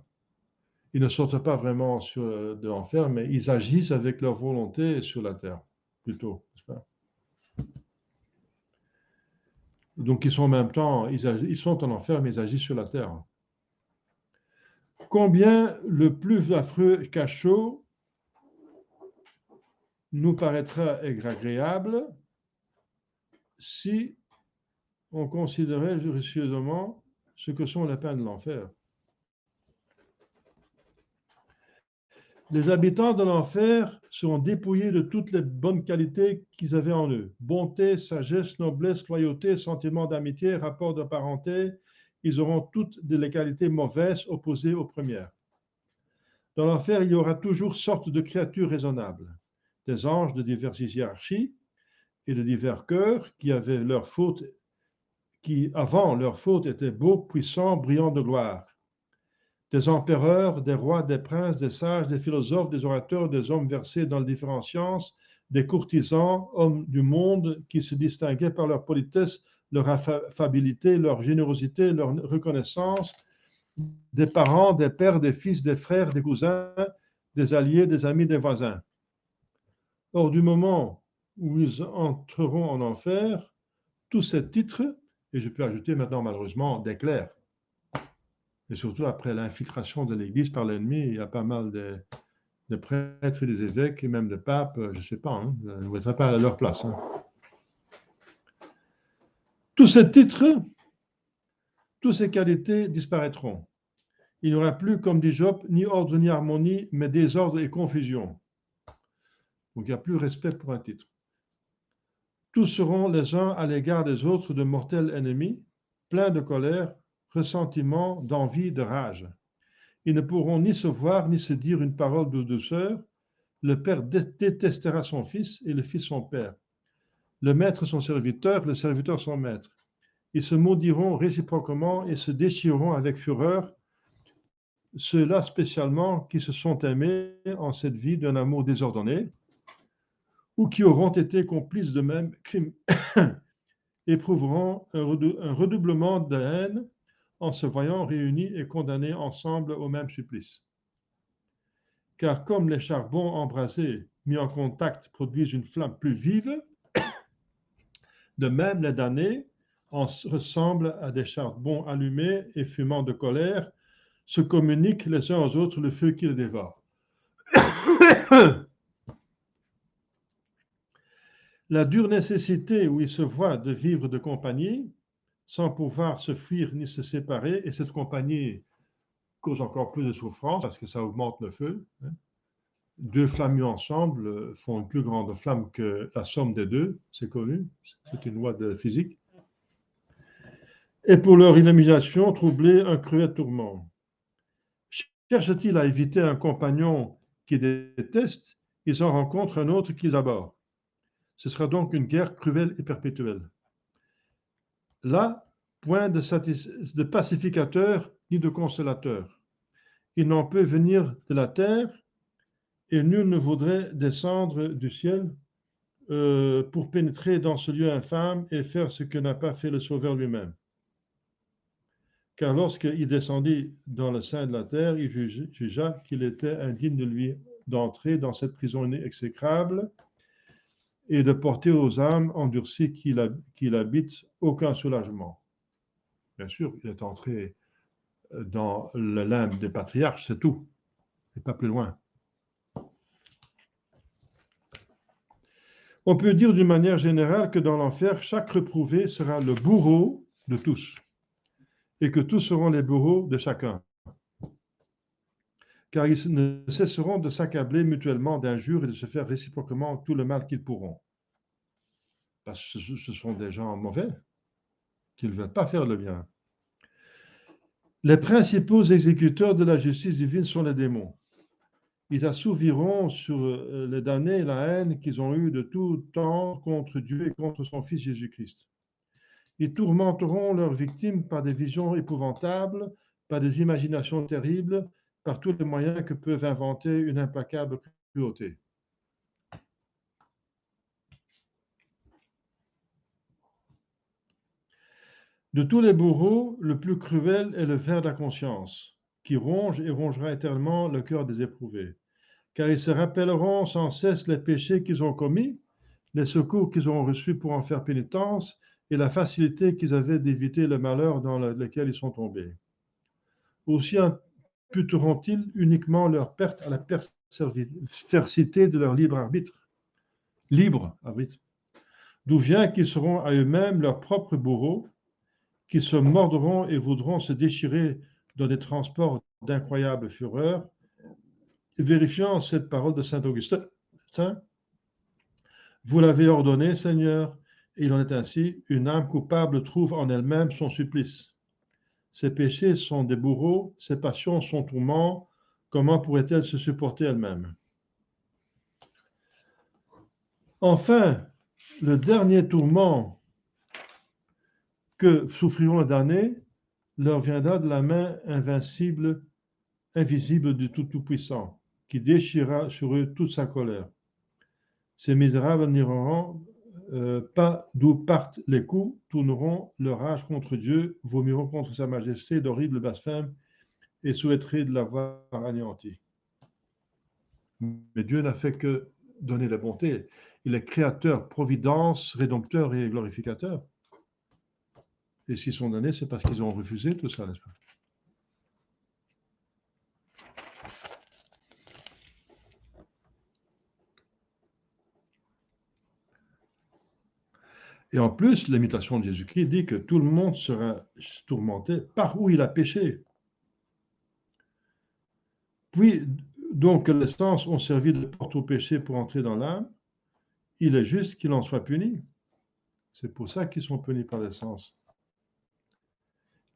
Ils ne sortent pas vraiment de l'enfer, mais ils agissent avec leur volonté sur la terre, plutôt. Donc ils sont en même temps, ils sont en enfer, mais ils agissent sur la terre. Combien le plus affreux cachot nous paraîtra agréable si on considérait judicieusement ce que sont les peines de l'enfer. Les habitants de l'enfer seront dépouillés de toutes les bonnes qualités qu'ils avaient en eux. Bonté, sagesse, noblesse, loyauté, sentiment d'amitié, rapport de parenté. Ils auront toutes les qualités mauvaises opposées aux premières. Dans l'enfer, il y aura toujours sortes de créatures raisonnables. Des anges de diverses hiérarchies et de divers cœurs qui avant leur faute étaient beaux, puissants, brillants de gloire. Des empereurs, des rois, des princes, des sages, des philosophes, des orateurs, des hommes versés dans les différentes sciences, des courtisans, hommes du monde qui se distinguaient par leur politesse, leur affabilité, leur générosité, leur reconnaissance, des parents, des pères, des fils, des frères, des cousins, des alliés, des amis, des voisins. Or, du moment où ils entreront en enfer, tous ces titres, et je peux ajouter maintenant malheureusement des clercs, et surtout après l'infiltration de l'Église par l'ennemi, il y a pas mal de prêtres et des évêques, et même de papes, je ne sais pas, hein, je ne mettrai pas à leur place. Hein. Tous ces titres, toutes ces qualités disparaîtront. Il n'y aura plus, comme dit Job, ni ordre ni harmonie, mais désordre et confusion. Donc il n'y a plus respect pour un titre. Tous seront les uns à l'égard des autres de mortels ennemis, pleins de colère, ressentiment, d'envie, de rage. Ils ne pourront ni se voir, ni se dire une parole de douceur. Le père détestera son fils et le fils son père. Le maître son serviteur, le serviteur son maître. Ils se maudiront réciproquement et se déchireront avec fureur, ceux-là spécialement qui se sont aimés en cette vie d'un amour désordonné, ou qui auront été complices de même crime, éprouveront un redoublement de haine en se voyant réunis et condamnés ensemble au même supplice. car comme les charbons embrasés mis en contact produisent une flamme plus vive, de même les damnés ressemblent à des charbons allumés et fumant de colère, se communiquent les uns aux autres le feu qui les dévore. La dure nécessité où ils se voient de vivre de compagnie, sans pouvoir se fuir ni se séparer, et cette compagnie cause encore plus de souffrance parce que ça augmente le feu. Deux flammes mises ensemble font une plus grande flamme que la somme des deux, c'est connu, c'est une loi de physique. Et pour leur imagination, troubler un cruel tourment. Cherchent-ils à éviter un compagnon qu'ils détestent, ils en rencontrent un autre qu'ils abhorrent. Ce sera donc une guerre cruelle et perpétuelle. Là, point de pacificateur ni de consolateur. Il n'en peut venir de la terre et nul ne voudrait descendre du ciel pour pénétrer dans ce lieu infâme et faire ce que n'a pas fait le Sauveur lui-même. Car lorsqu'il descendit dans le sein de la terre, il jugea qu'il était indigne de lui d'entrer dans cette prison exécrable et de porter aux âmes endurcies qu'il habite aucun soulagement. Bien sûr, il est entré dans le limbe des patriarches, c'est tout, et pas plus loin. On peut dire d'une manière générale que dans l'enfer, chaque réprouvé sera le bourreau de tous, et que tous seront les bourreaux de chacun. Car ils ne cesseront de s'accabler mutuellement d'injures et de se faire réciproquement tout le mal qu'ils pourront. Parce que ce sont des gens mauvais, qui ne veulent pas faire le bien. Les principaux exécuteurs de la justice divine sont les démons. Ils assouviront sur les damnés la haine qu'ils ont eue de tout temps contre Dieu et contre son Fils Jésus-Christ. Ils tourmenteront leurs victimes par des visions épouvantables, par des imaginations terribles, par tous les moyens que peuvent inventer une implacable cruauté. De tous les bourreaux, le plus cruel est le ver de la conscience, qui ronge et rongera éternellement le cœur des éprouvés. Car ils se rappelleront sans cesse les péchés qu'ils ont commis, les secours qu'ils ont reçus pour en faire pénitence et la facilité qu'ils avaient d'éviter le malheur dans lequel ils sont tombés. Aussi imputeront-ils uniquement leur perte à la perversité de leur libre arbitre, d'où vient qu'ils seront à eux-mêmes leurs propres bourreaux, qui se mordront et voudront se déchirer dans des transports d'incroyable fureur. Vérifiant cette parole de saint Augustin, vous l'avez ordonné, Seigneur, et il en est ainsi, une âme coupable trouve en elle-même son supplice. Ses péchés sont des bourreaux, ses passions sont tourments, comment pourrait-elle se supporter elle-même? Enfin, le dernier tourment que souffriront les damnés leur viendra de la main invisible du Tout-Puissant, qui déchirera sur eux toute sa colère. Ces misérables n'iront pas d'où partent les coups, tourneront leur rage contre Dieu, vomiront contre sa majesté d'horribles blasphèmes et souhaiteraient de l'avoir anéanti. Mais Dieu n'a fait que donner la bonté. Il est créateur, providence, rédempteur et glorificateur. Et s'ils sont damnés, c'est parce qu'ils ont refusé tout ça, n'est-ce pas? Et en plus, l'imitation de Jésus-Christ dit que tout le monde sera tourmenté par où il a péché. Puis, donc, les sens ont servi de porte au péché pour entrer dans l'âme, il est juste qu'il en soit puni. C'est pour ça qu'ils sont punis par les sens.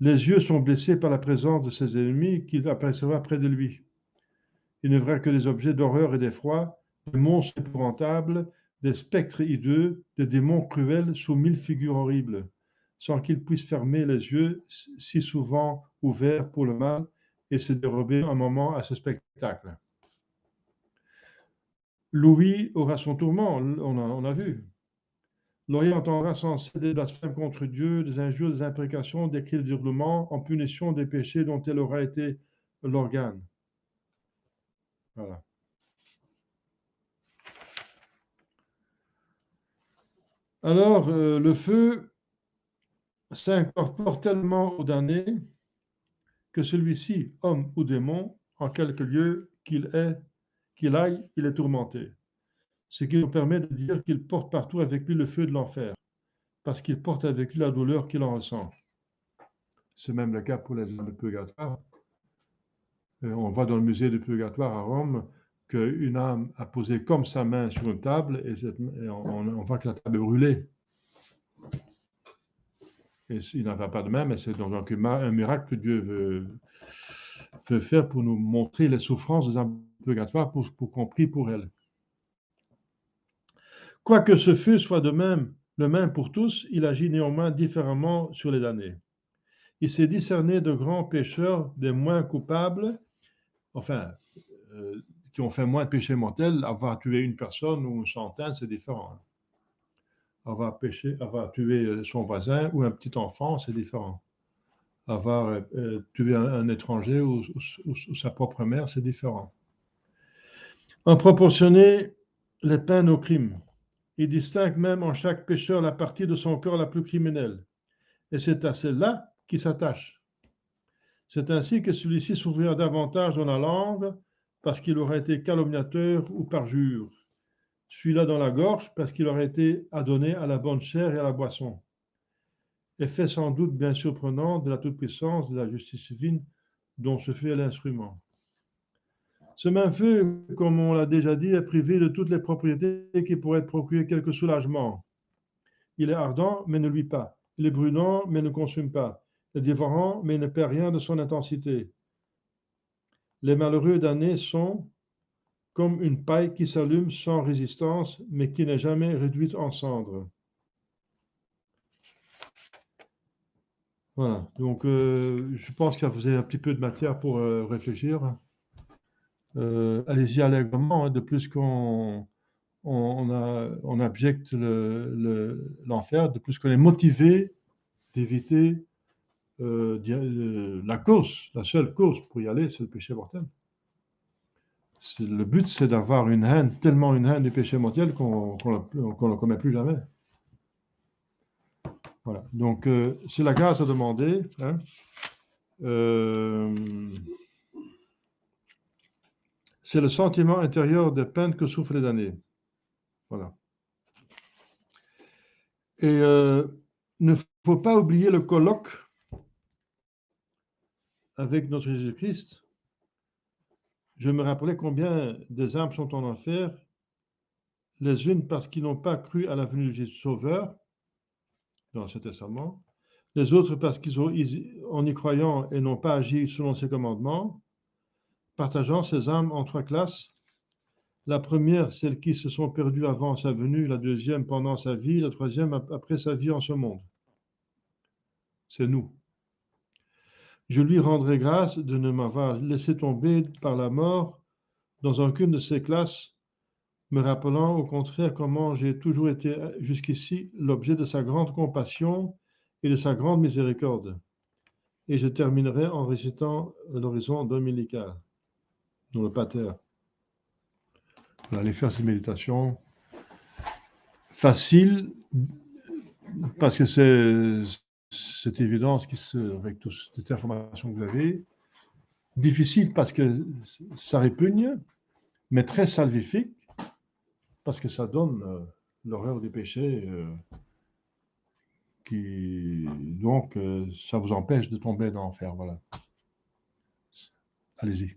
Les yeux sont blessés par la présence de ses ennemis qu'il apercevra près de lui. Il ne verra que des objets d'horreur et d'effroi, des monstres épouvantables, des spectres hideux, des démons cruels sous 1000 figures horribles, sans qu'il puisse fermer les yeux si souvent ouverts pour le mal et se dérober un moment à ce spectacle. L'ouïe aura son tourment, on a vu. L'oreille entendra sans cesse des blasphèmes contre Dieu, des injures, des imprécations, des cris d'hurlement en punition des péchés dont elle aura été l'organe. Voilà. Alors, le feu s'incorpore tellement au damné que celui-ci, homme ou démon, en quelque lieu qu'il aille, il est tourmenté. Ce qui nous permet de dire qu'il porte partout avec lui le feu de l'enfer, parce qu'il porte avec lui la douleur qu'il en ressent. C'est même le cas pour les âmes de purgatoire. On voit dans le musée du purgatoire à Rome qu'une âme a posé comme sa main sur une table et on voit que la table est brûlée. Et il n'en va pas de même, et c'est donc un miracle que Dieu veut faire pour nous montrer les souffrances des âmes purgatoires pour qu'on prie pour elles. Quoique ce feu soit de même, le même pour tous, il agit néanmoins différemment sur les damnés. Il sait discerner de grands pécheurs des moins coupables, enfin, qui ont fait moins de péchés mortels. Avoir tué une personne ou une centaine, c'est différent. Avoir tué son voisin ou un petit enfant, c'est différent. Avoir tué un étranger ou sa propre mère, c'est différent. En proportionner les peines aux crimes. Il distingue même en chaque pécheur la partie de son corps la plus criminelle. Et c'est à celle-là qu'il s'attache. C'est ainsi que celui-ci s'ouvrira davantage dans la langue parce qu'il aura été calomniateur ou parjure. Celui-là dans la gorge parce qu'il aura été adonné à la bonne chair et à la boisson. Effet sans doute bien surprenant de la toute-puissance de la justice divine dont ce feu est l'instrument. Ce même feu, comme on l'a déjà dit, est privé de toutes les propriétés qui pourraient procurer quelque soulagement. Il est ardent, mais ne luit pas. Il est brûlant, mais ne consume pas. Il est dévorant, mais ne perd rien de son intensité. Les malheureux damnés sont comme une paille qui s'allume sans résistance, mais qui n'est jamais réduite en cendres. Voilà, donc je pense que vous avez un petit peu de matière pour réfléchir. Allez-y allègrement, hein, de plus qu'on objecte l'enfer, de plus qu'on est motivé d'éviter la cause, la seule cause pour y aller, c'est le péché mortel. Le but, c'est d'avoir une haine, tellement une haine du péché mortel qu'on ne le commet plus jamais. Voilà. Donc, c'est la grâce à demander. Hein. C'est le sentiment intérieur de peine que souffrent les damnés. Voilà. Et ne faut pas oublier le colloque avec notre Jésus-Christ. Je me rappelais combien des âmes sont en enfer, les unes parce qu'ils n'ont pas cru à la venue de Jésus Sauveur, dans l'Ancien Testament, les autres parce qu'ils ont, en y croyant et n'ont pas agi selon ses commandements, partageant ces âmes en trois classes. La première, celles qui se sont perdues avant sa venue, la deuxième pendant sa vie, la troisième après sa vie en ce monde. C'est nous. Je lui rendrai grâce de ne m'avoir laissé tomber par la mort dans aucune de ces classes, me rappelant au contraire comment j'ai toujours été jusqu'ici l'objet de sa grande compassion et de sa grande miséricorde. Et je terminerai en récitant l'horizon dominical, dans le Pater. On va aller faire cette méditation facile, parce que c'est évident avec toute cette information que vous avez. Difficile parce que ça répugne, mais très salvifique, parce que ça donne l'horreur du péché donc ça vous empêche de tomber dans l'enfer. Voilà. Allez-y.